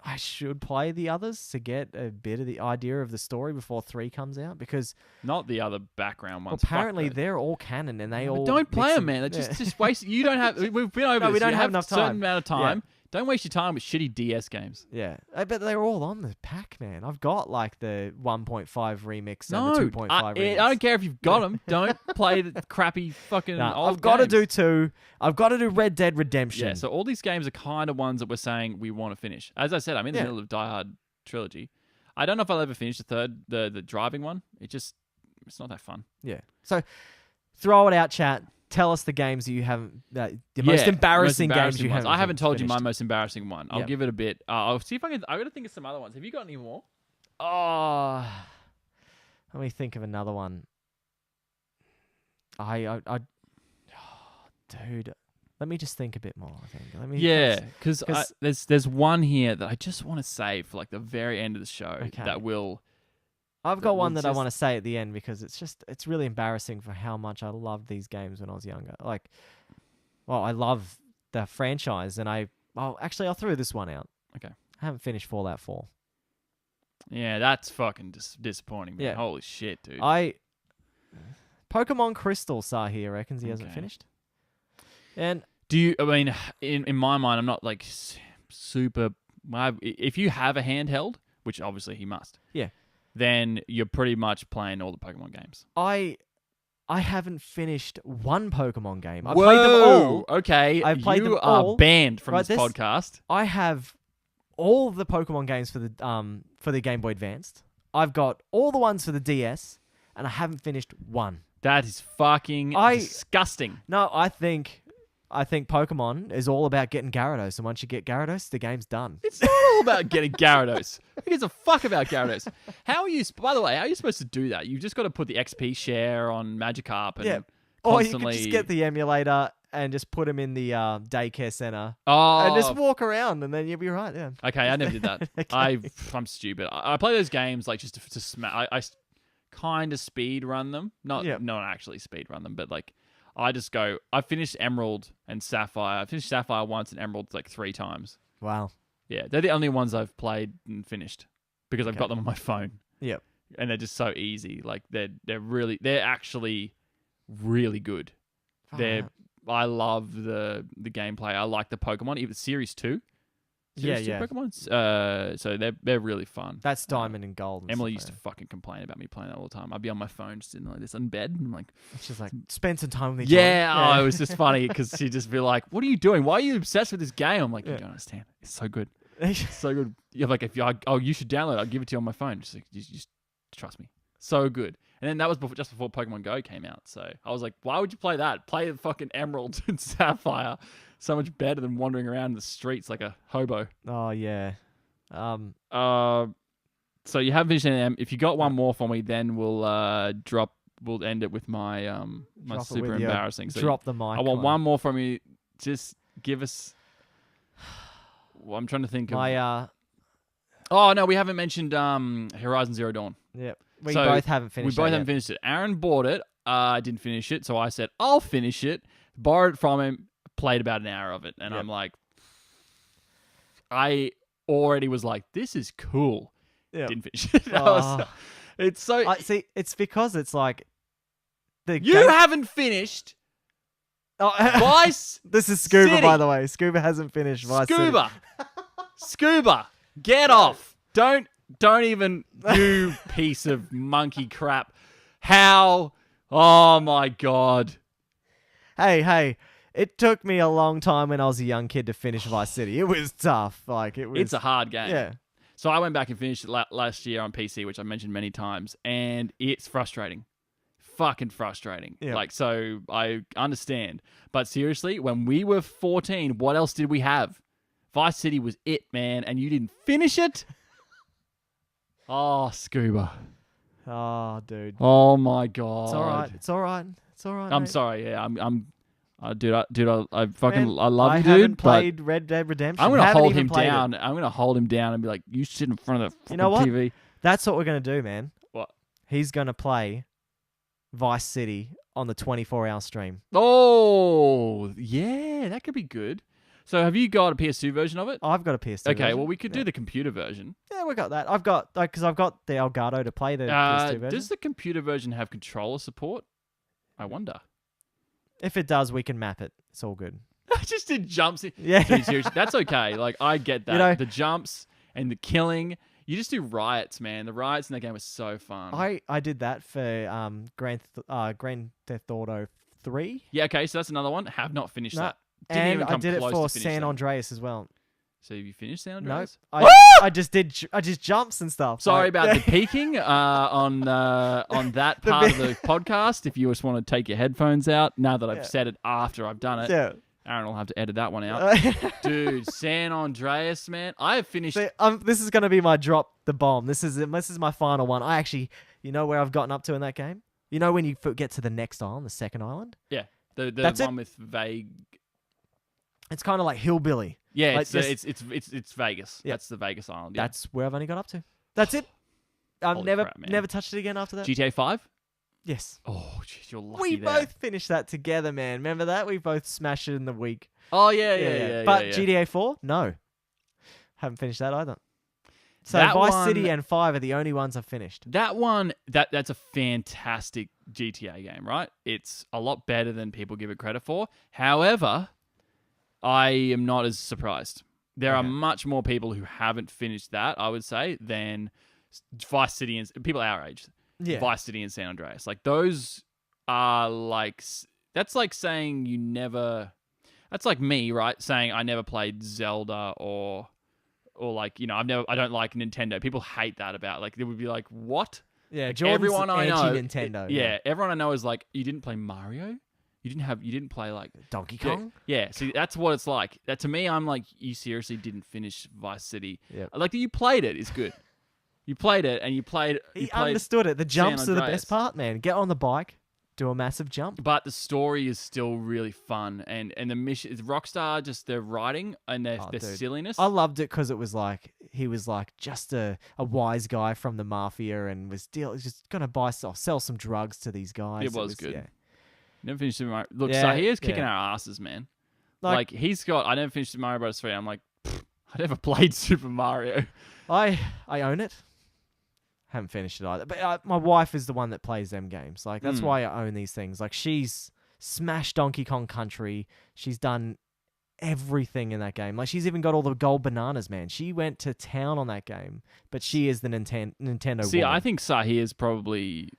I should play the others to get a bit of the idea of the story before 3 comes out because Not the other background ones. apparently Fuck that. they're all canon and they But all. don't play mix them, and- man. yeah. Just waste. You don't have. We've been over No, this. we don't You have enough a certain time. amount of Yeah. time. Don't waste your time with shitty DS games. Yeah, but they're all on the pack, man. I've got like the 1.5 remix No, and the 2.5 remix. I don't care if you've got them. Don't play the crappy fucking Nah, old I've got to games. do 2. I've got to do Red Dead Redemption. Yeah, so all these games are kind of ones that we're saying we want to finish. As I said, I'm in the Yeah. middle of Die Hard trilogy. I don't know if I'll ever finish the driving one. It's not that fun. Yeah. So throw it out, chat. Tell us the games that you haven't. The most embarrassing games you ones. haven't. I haven't told you my finished. most embarrassing one. I'll Yep. give it a bit. I'll see if I can. I got to think of some other ones. Have you got any more? Oh, let me think of another one. Dude, let me just think a bit more. I think. Let me. Yeah, because 'cause- there's one here that I just want to save for like the very end of the show Okay. that will. I've that got will one that I just- want to say at the end because it's really embarrassing for how much I loved these games when I was younger. Like, well, I love the franchise, and I'll throw this one out. Okay. I haven't finished Fallout 4. Yeah, that's fucking disappointing, man. Yeah. Holy shit, dude. Pokemon Crystal Sahi reckons he hasn't Okay. finished. And Do you? I mean, in my mind, I'm not like super. If you have a handheld, which obviously he must, Yeah. then you're pretty much playing all the Pokemon games. I haven't finished one Pokemon game. I played them all. Okay, I've played you them are all. banned from Right, this podcast. I have all the Pokemon games for the Game Boy Advanced. I've got all the ones for the DS, and I haven't finished one. That is fucking I- disgusting. No, I think I think Pokemon is all about getting Gyarados, and once you get Gyarados, the game's done. It's not all about getting Gyarados. Who gives a fuck about Gyarados? How are you? By the way, how are you supposed to do that? You've just got to put the XP share on Magikarp and Yeah. Or you constantly. could just get the emulator and just put him in the daycare center oh, and just walk around, and then you'll be right. Yeah. okay. I never did that. Okay. I'm stupid. I play those games like just to smash. I kind of speed run them. Not actually speed run them, but like I just go. I finished Emerald and Sapphire. I finished Sapphire once and Emerald like 3 times. Wow. Yeah, they're the only ones I've played and finished because I've got them on my phone. Yep. And they're just so easy. Like they're actually really good. I love the gameplay. I like the Pokemon, even Series 2. Series 2 Pokemon. So they're really fun. That's Diamond and Gold. And Emily stuff, used to fucking complain about me playing that all the time. I'd be on my phone just sitting like this in bed and I'm like, It's just like spend some time with each yeah, other. oh, it was just funny because she'd just be like, "What are you doing? Why are you obsessed with this game?" I'm like, "You don't understand. It's so good. It's so good." You're like, you should download it. I'll give it to you on my phone. Just like, just trust me. So good. And then that was just before Pokemon Go came out. So I was like, why would you play that? Play the fucking Emerald and Sapphire. So much better than wandering around in the streets like a hobo. Oh yeah. So you haven't finished any. If you got one more for me, then we'll end it with my my Drop it super with your embarrassing. So drop the mic. I want one more from you. Just give us. Well, I'm trying to think of. My Oh no, we haven't mentioned Horizon Zero Dawn. yeah. We So, both haven't finished. We both that haven't yet. finished it. Aaron bought it. I didn't finish it, so I said I'll finish it. Borrowed it from him. Played about an hour of it, and Yep. I'm like, I already was like, this is cool. Yeah. Didn't finish it. It's so. I see. It's because it's like the You game- haven't finished Oh, Vice this is Scuba, City. by the way. Scuba hasn't finished Vice City. Scuba. Scuba. Get off. Don't even, you piece of monkey crap. How? Oh my God. Hey, it took me a long time when I was a young kid to finish Vice City. It was tough. Like it was. It's a hard game. Yeah. So I went back and finished it last year on PC, which I mentioned many times, and it's frustrating. Fucking frustrating. Yeah. Like, so I understand. But seriously, when we were 14, what else did we have? Vice City was it, man, and you didn't finish it? Oh, Scuba. Oh, dude. Oh my God. It's all right. It's all right. It's all right. I'm mate. sorry. Yeah, dude, I fucking, Man, I love I you, haven't dude. played Red Dead Redemption. But I'm gonna Haven't hold even him played it. down. I'm gonna hold him down and be like, "You sit in front of the fucking You know what? TV." That's what we're gonna do, man. What? He's gonna play Vice City on the 24-hour stream. Oh, yeah, that could be good. So, have you got a PS2 version of it? I've got a PS2. Okay, version. well, we could do the computer version. Yeah, we got that. I've got because I've got the Elgato to play the PS2 version. Does the computer version have controller support? I wonder. If it does, we can map it. It's all good. I just did jumps. Yeah. Dude, seriously, that's okay. Like, I get that. You know- the jumps and the killing. You just do riots, man. The riots in that game are so fun. I did that for Grand Theft Auto 3. Yeah, okay, so that's another one. Have not finished No, that. Didn't and even I come did it close for to finish San that. Andreas as well. So, have you finished San No, Andreas? I just did. I just jumps and stuff. Sorry like- about the peaking on that part of the podcast. If you just want to take your headphones out, now that I've Yeah. said it after I've done it, Yeah. Aaron will have to edit that one out. Dude, San Andreas, man. I have finished. See, this is gonna be my drop the bomb. This is my final one. I actually, you know where I've gotten up to in that game. You know when you get to the next island, the second island. Yeah, the That's it. one with vague. It's kind of like hillbilly. Yeah, Like it's Vegas. Yeah. That's the Vegas island. Yeah. That's where I've only got up to. That's it. I've Holy never crap, man. never touched it again after that. GTA 5. Yes. Oh, jeez, you're lucky We there. both finished that together, man. Remember that? We both smashed it in the week. Oh yeah. But yeah. GTA 4, no. Haven't finished that either. So That Vice City one- and 5 are the only ones I've finished. That one, that's a fantastic GTA game, right? It's a lot better than people give it credit for. However, I am not as surprised. There are Okay. much more people who haven't finished that, I would say, than Vice City and people our age. Yeah. Vice City and San Andreas. Like, those are like, that's like saying you never, that's like me, right? Saying I never played Zelda or like, you know, I don't like Nintendo. People hate that about, like, they would be like, what? Yeah, Like, Jordan's everyone I know, anti-Nintendo. yeah, everyone I know is like, you didn't play Mario? You didn't play like Donkey Yeah, Kong. yeah. See, that's what it's like. That to me, I'm like, you seriously didn't finish Vice City. Yep. Like that you played it is good. You played it and you played. He understood it. The jumps are the Andreas. best part, man. Get on the bike, do a massive jump. But the story is still really fun, and the mission is Rockstar. Just their writing and their Dude. silliness. I loved it because it was like he was like just a wise guy from the mafia and was just gonna sell some drugs to these guys. It was good. Yeah. Never finished Super Mario. Look, Yeah, Sahir's kicking yeah. our asses, man. Like- he's got. I never finished Mario Bros. 3. I'm like, I never played Super Mario. I own it. Haven't finished it either. But my wife is the one that plays them games. Like that's why I own these things. Like she's smashed Donkey Kong Country. She's done everything in that game. Like she's even got all the gold bananas, man. She went to town on that game. But she is the Nintendo. See, woman. I think Sahir's probably.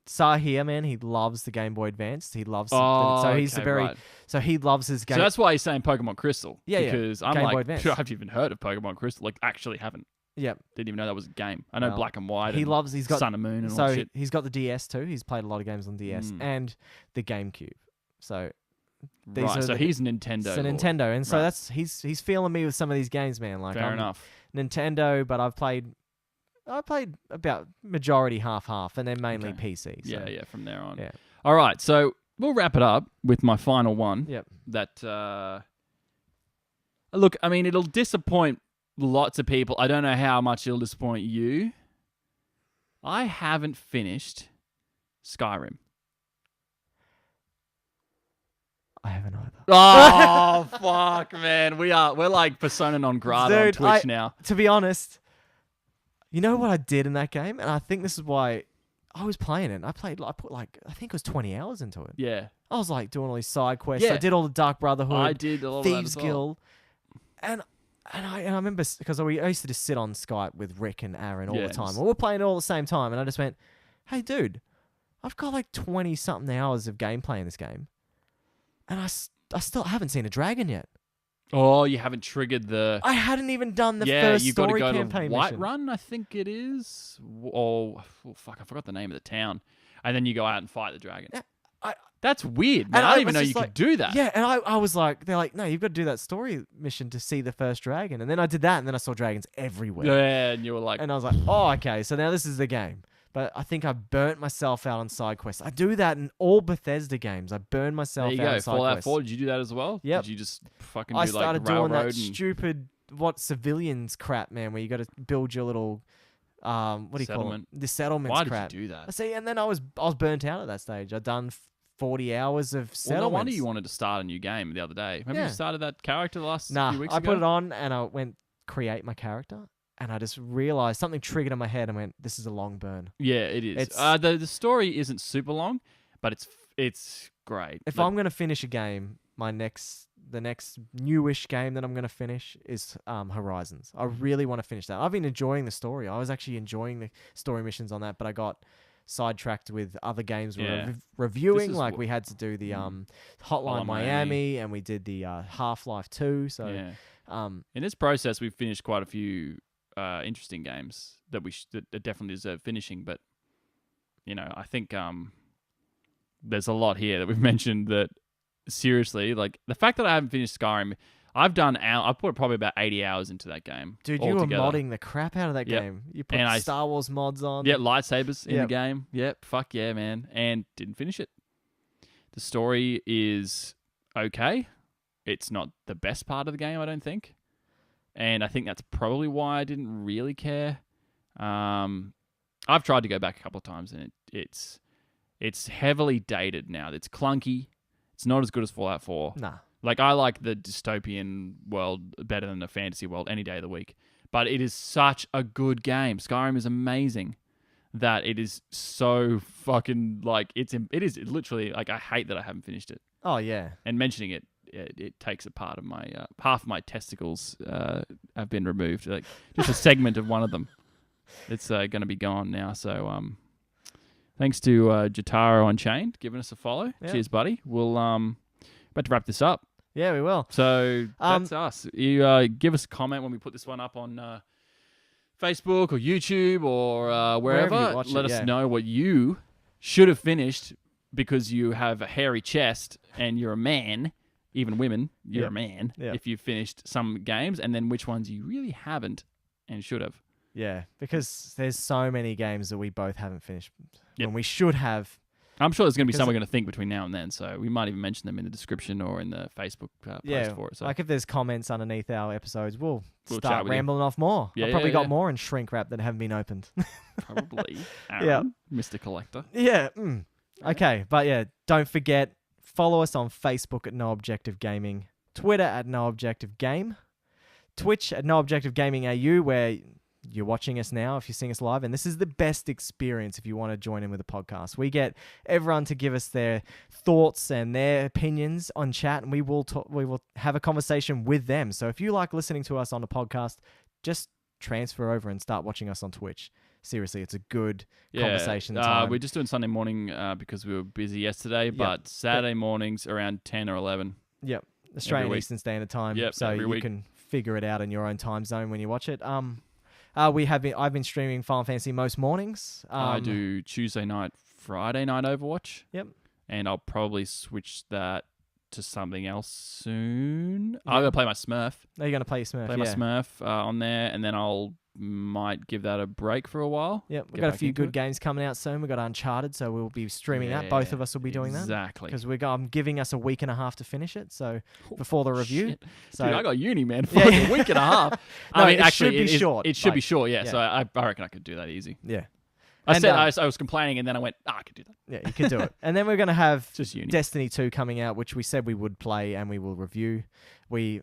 Sahir, man, he loves the Game Boy Advance. He loves Oh, so he's okay, a very right. so he loves his game. So that's why he's saying Pokemon Crystal. Yeah, yeah. Because I'm Game Boy like, Advance. I've even heard of Pokemon Crystal. Like, actually haven't. yeah. Didn't even know that was a game. I know Well, Black and White. He and loves he's got Sun and Moon and all so that shit. he's got the DS too. He's played a lot of games on DS and the GameCube. So these Right, are so the- he's Nintendo. it's a lord. Nintendo, and so Right. that's he's feeling me with some of these games, man. Like Fair I'm enough. Nintendo, but I played about majority half, and then mainly Okay. PC. So. Yeah, from there on. Yeah. All right, so we'll wrap it up with my final one. Yep. That look, I mean, it'll disappoint lots of people. I don't know how much it'll disappoint you. I haven't finished Skyrim. I haven't either. Oh fuck, man, we're like persona non grata on Dude, Twitch now. To be honest, you know what I did in that game, and I think this is why I was playing it. I put like I think it was 20 hours into it. Yeah, I was like doing all these side quests. I Yeah. did all the Dark Brotherhood. I did a lot of that Thieves as well. Guild, and I remember because I used to just sit on Skype with Rick and Aaron all Yeah, the time. just- We were playing it all at the same time, and I just went, "Hey, dude, I've got like 20 something hours of gameplay in this game, and I still haven't seen a dragon yet. Oh, you haven't triggered the. I hadn't even done the yeah, first you got to story go to campaign mission. Whiterun, I think it is. Oh, fuck, I forgot the name of the town. And then you go out and fight the dragon. Yeah, That's weird, man. And I I didn't even was know just you could like- do that. Yeah, and I was like, they're like, no, you've got to do that story mission to see the first dragon. And then I did that, and then I saw dragons everywhere. Yeah, and you were like, And I was like, oh, okay, so now this is the game. But I think I burnt myself out on side quests. I do that in all Bethesda games. I burn myself there you out go. on side Fallout quests. 4, did you do that as well? Yep. Did you just fucking I do started like doing railroad that and stupid civilians crap, man, where you got to build your little what do you call it? Settlement. The settlements Why did crap. you do that? See, and then I was burnt out at that stage. I'd done 40 hours of Well, settlements. no wonder you wanted to start a new game the other day. Remember Yeah. you started that character the last Nah, few weeks I ago? put it on and I went create my character, and I just realized something triggered in my head and went, "This is a long burn." Yeah, it is. It's- The story isn't super long, but it's great. If Like, I'm gonna finish a game, the next newish game that I'm gonna finish is Horizons. I really want to finish that. I've been enjoying the story. I was actually enjoying the story missions on that, but I got sidetracked with other games we were Yeah. reviewing. is Like wh- we had to do the Hotline Hotline Miami, and we did the Half-Life 2. So yeah. In this process, we've finished quite a few interesting games that that definitely deserve finishing. But I think there's a lot here that we've mentioned that seriously, like the fact that I haven't finished Skyrim, I've put probably about 80 hours into that game. dude, you were altogether. modding the crap out of that Yep. game. You put And I- Star Wars mods on. Yeah, lightsabers in the Yep. game. Yep, fuck yeah, man. And didn't finish it. The story is okay. It's not the best part of the game, I don't think. And I think that's probably why I didn't really care. I've tried to go back a couple of times, and it's heavily dated now. It's clunky. It's not as good as Fallout 4. Nah. Like, I like the dystopian world better than the fantasy world any day of the week. But it is such a good game. Skyrim is amazing that it is so fucking, like, it is literally, like, I hate that I haven't finished it. Oh yeah. And mentioning it takes a part of my, half of my testicles have been removed. Like, just a segment of one of them. It's going to be gone now. So, thanks to Jotaro Unchained giving us a follow. Yeah. Cheers, buddy. We'll about to wrap this up. Yeah, we will. So that's us. You give us a comment when we put this one up on Facebook or YouTube or wherever. you watch Let it, us yeah. know what you should have finished because you have a hairy chest and you're a man, even women, you're Yeah. a man, Yeah. if you've finished some games, and then which ones you really haven't and should have. Yeah, because there's so many games that we both haven't finished Yep. when we should have. I'm sure there's going to be Because some we're going to think between now and then, so we might even mention them in the description or in the Facebook post Yeah, for it. So like if there's comments underneath our episodes, we'll We'll chat start with you. rambling off more. Yeah, I've probably yeah, got yeah. more in shrink wrap that haven't been opened. probably Yeah. Aaron, Mr. Collector. Yeah. Okay, but yeah, don't forget, follow us on Facebook at No Objective Gaming, Twitter at No Objective Game, Twitch at No Objective Gaming AU, where you're watching us now if you're seeing us live, and this is the best experience if you want to join in with the podcast. We get everyone to give us their thoughts and their opinions on chat, and we will have a conversation with them. So if you like listening to us on the podcast, just transfer over and start watching us on Twitch. Seriously, it's a good conversation time. We're just doing Sunday morning because we were busy yesterday, but Saturday mornings around 10 or 11. Yep. Australian week. Eastern Standard Time. Yep, so every you week. can figure it out in your own time zone when you watch it. I've been streaming Final Fantasy most mornings. I do Tuesday night, Friday night Overwatch. Yep. And I'll probably switch that to something else soon. I'm going to play my Smurf. Are you going to play your Smurf? Play my Smurf on there, and then I'll might give that a break for a while. Yep. We've Get got a back few into good it. games coming out soon. We've got Uncharted, so we'll be streaming that. Both of us will be doing that. Exactly. Because I'm giving us a week and a half to finish it, so before the review. Shit. So Dude, I got uni, man. Yeah, Fucking yeah. week and a half. No, I mean, it actually, should be short, It should be like, short, yeah. yeah. So I reckon I could do that easy. yeah. I And, said I was complaining, and then I went, I could do that. Yeah, you can do it. And then we're going to have Just uni. Destiny 2 coming out, which we said we would play and we will review. We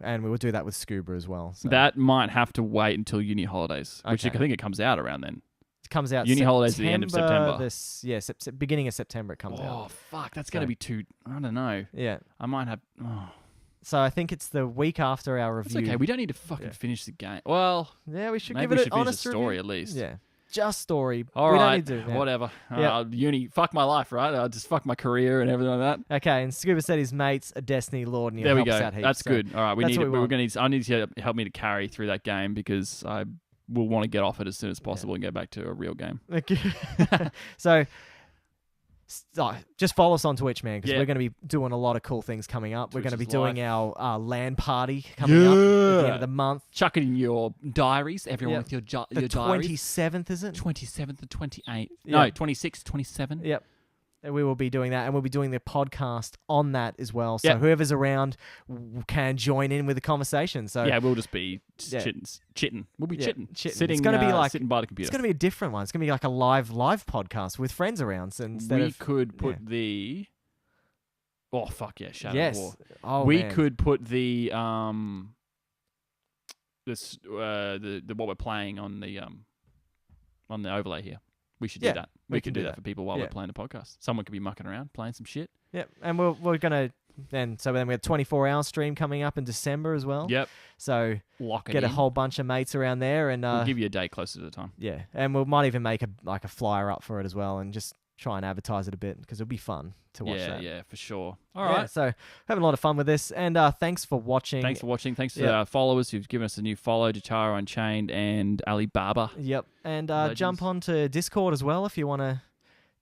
will do that with Scuba as well. So That might have to wait until uni holidays, which I Okay. think it comes out around then. it comes out Uni holidays at the end of September. Beginning of September it comes Oh, out. fuck. That's going to So- be too... I don't know. Yeah. I might have... Oh, So I think it's the week after our it's review. okay. We don't need to fucking Yeah. finish the game. Well, Yeah, we should maybe give we it should an finish the honest story review. at least. Yeah. Just story. All we right. don't need to. Yeah. Whatever. Yeah. Uni. Fuck my life, right? I'll just fuck my career and everything like that. Okay, and Scuba said his mate's a Destiny lord and he There we helps go. out heaps. That's so- good. All right, we that's need. what we We're want. going to. I need you to help me to carry through that game because I will want to get off it as soon as possible and go back to a real game. So just follow us on Twitch, man, because Yeah. we're going to be doing a lot of cool things coming up. We're Twitch going to be is doing live. our LAN party coming up at the end of the month. Chuck it in your diaries, everyone Yeah. with your The your diaries. 27th, is it? 27th and 28th. Yeah. No, 26th, 27. Yep. And we will be doing that, and we'll be doing the podcast on that as well. So Yep. whoever's around can join in with the conversation. So Yeah, we'll just be Yeah. chitting. We'll be Yeah, chitting. chitting. Sitting, It's gonna be like- sitting by the computer. it's going to be a different one. It's going to be like a live podcast with friends around. So instead We of could put the... Oh, fuck yeah, Shadow yes, of War. oh We man. could put the this the what we're playing on the overlay here. We should Yeah, do that. we We can can do do that. that for people while Yeah. we're playing the podcast. Someone could be mucking around, playing some shit. Yep, and we're gonna then we have 24-hour stream coming up in December as well. Yep. So Lock it get in. a whole bunch of mates around there, and We'll give you a day closer to the time. yeah, and we might even make a flyer up for it as well, and just try and advertise it a bit because it'll be fun to watch Yeah, that. yeah, for sure. All Yeah, right. so having a lot of fun with this, and thanks for watching. Thanks for watching. Thanks to Yeah. our followers who've given us a new follow, Jataro Unchained and Alibaba. Yep, and Legends. jump onto Discord as well if you want to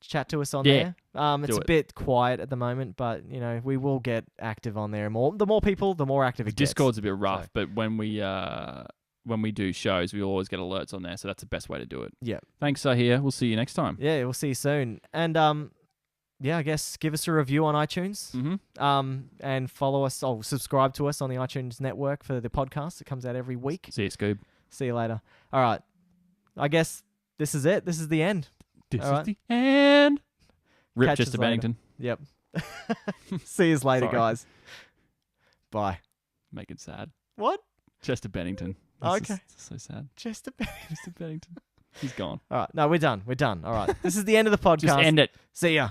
chat to us on Yeah, there. It's do a it. bit quiet at the moment, but we will get active on there more. The more people, the more active it gets. Discord's a bit rough, So- but when we do shows, we always get alerts on there, so that's the best way to do it. Yeah. Thanks, Sahir. We'll see you next time. Yeah, we'll see you soon. And yeah, I guess give us a review on iTunes. Mm-hmm. And follow us or subscribe to us on the iTunes network for the podcast. It comes out every week. See you, Scoob. See you later. All right. I guess this is it. This is the end. This All right. is the end. Rip Catch us Chester later. Bennington. Yep. See you later, Sorry. guys. Bye. Make it sad. What? Chester Bennington. Okay. This is so sad. Just a Chester Bennington. He's gone. All right. No, we're done. We're done. All right. This is the end of the podcast. Just end it. See ya.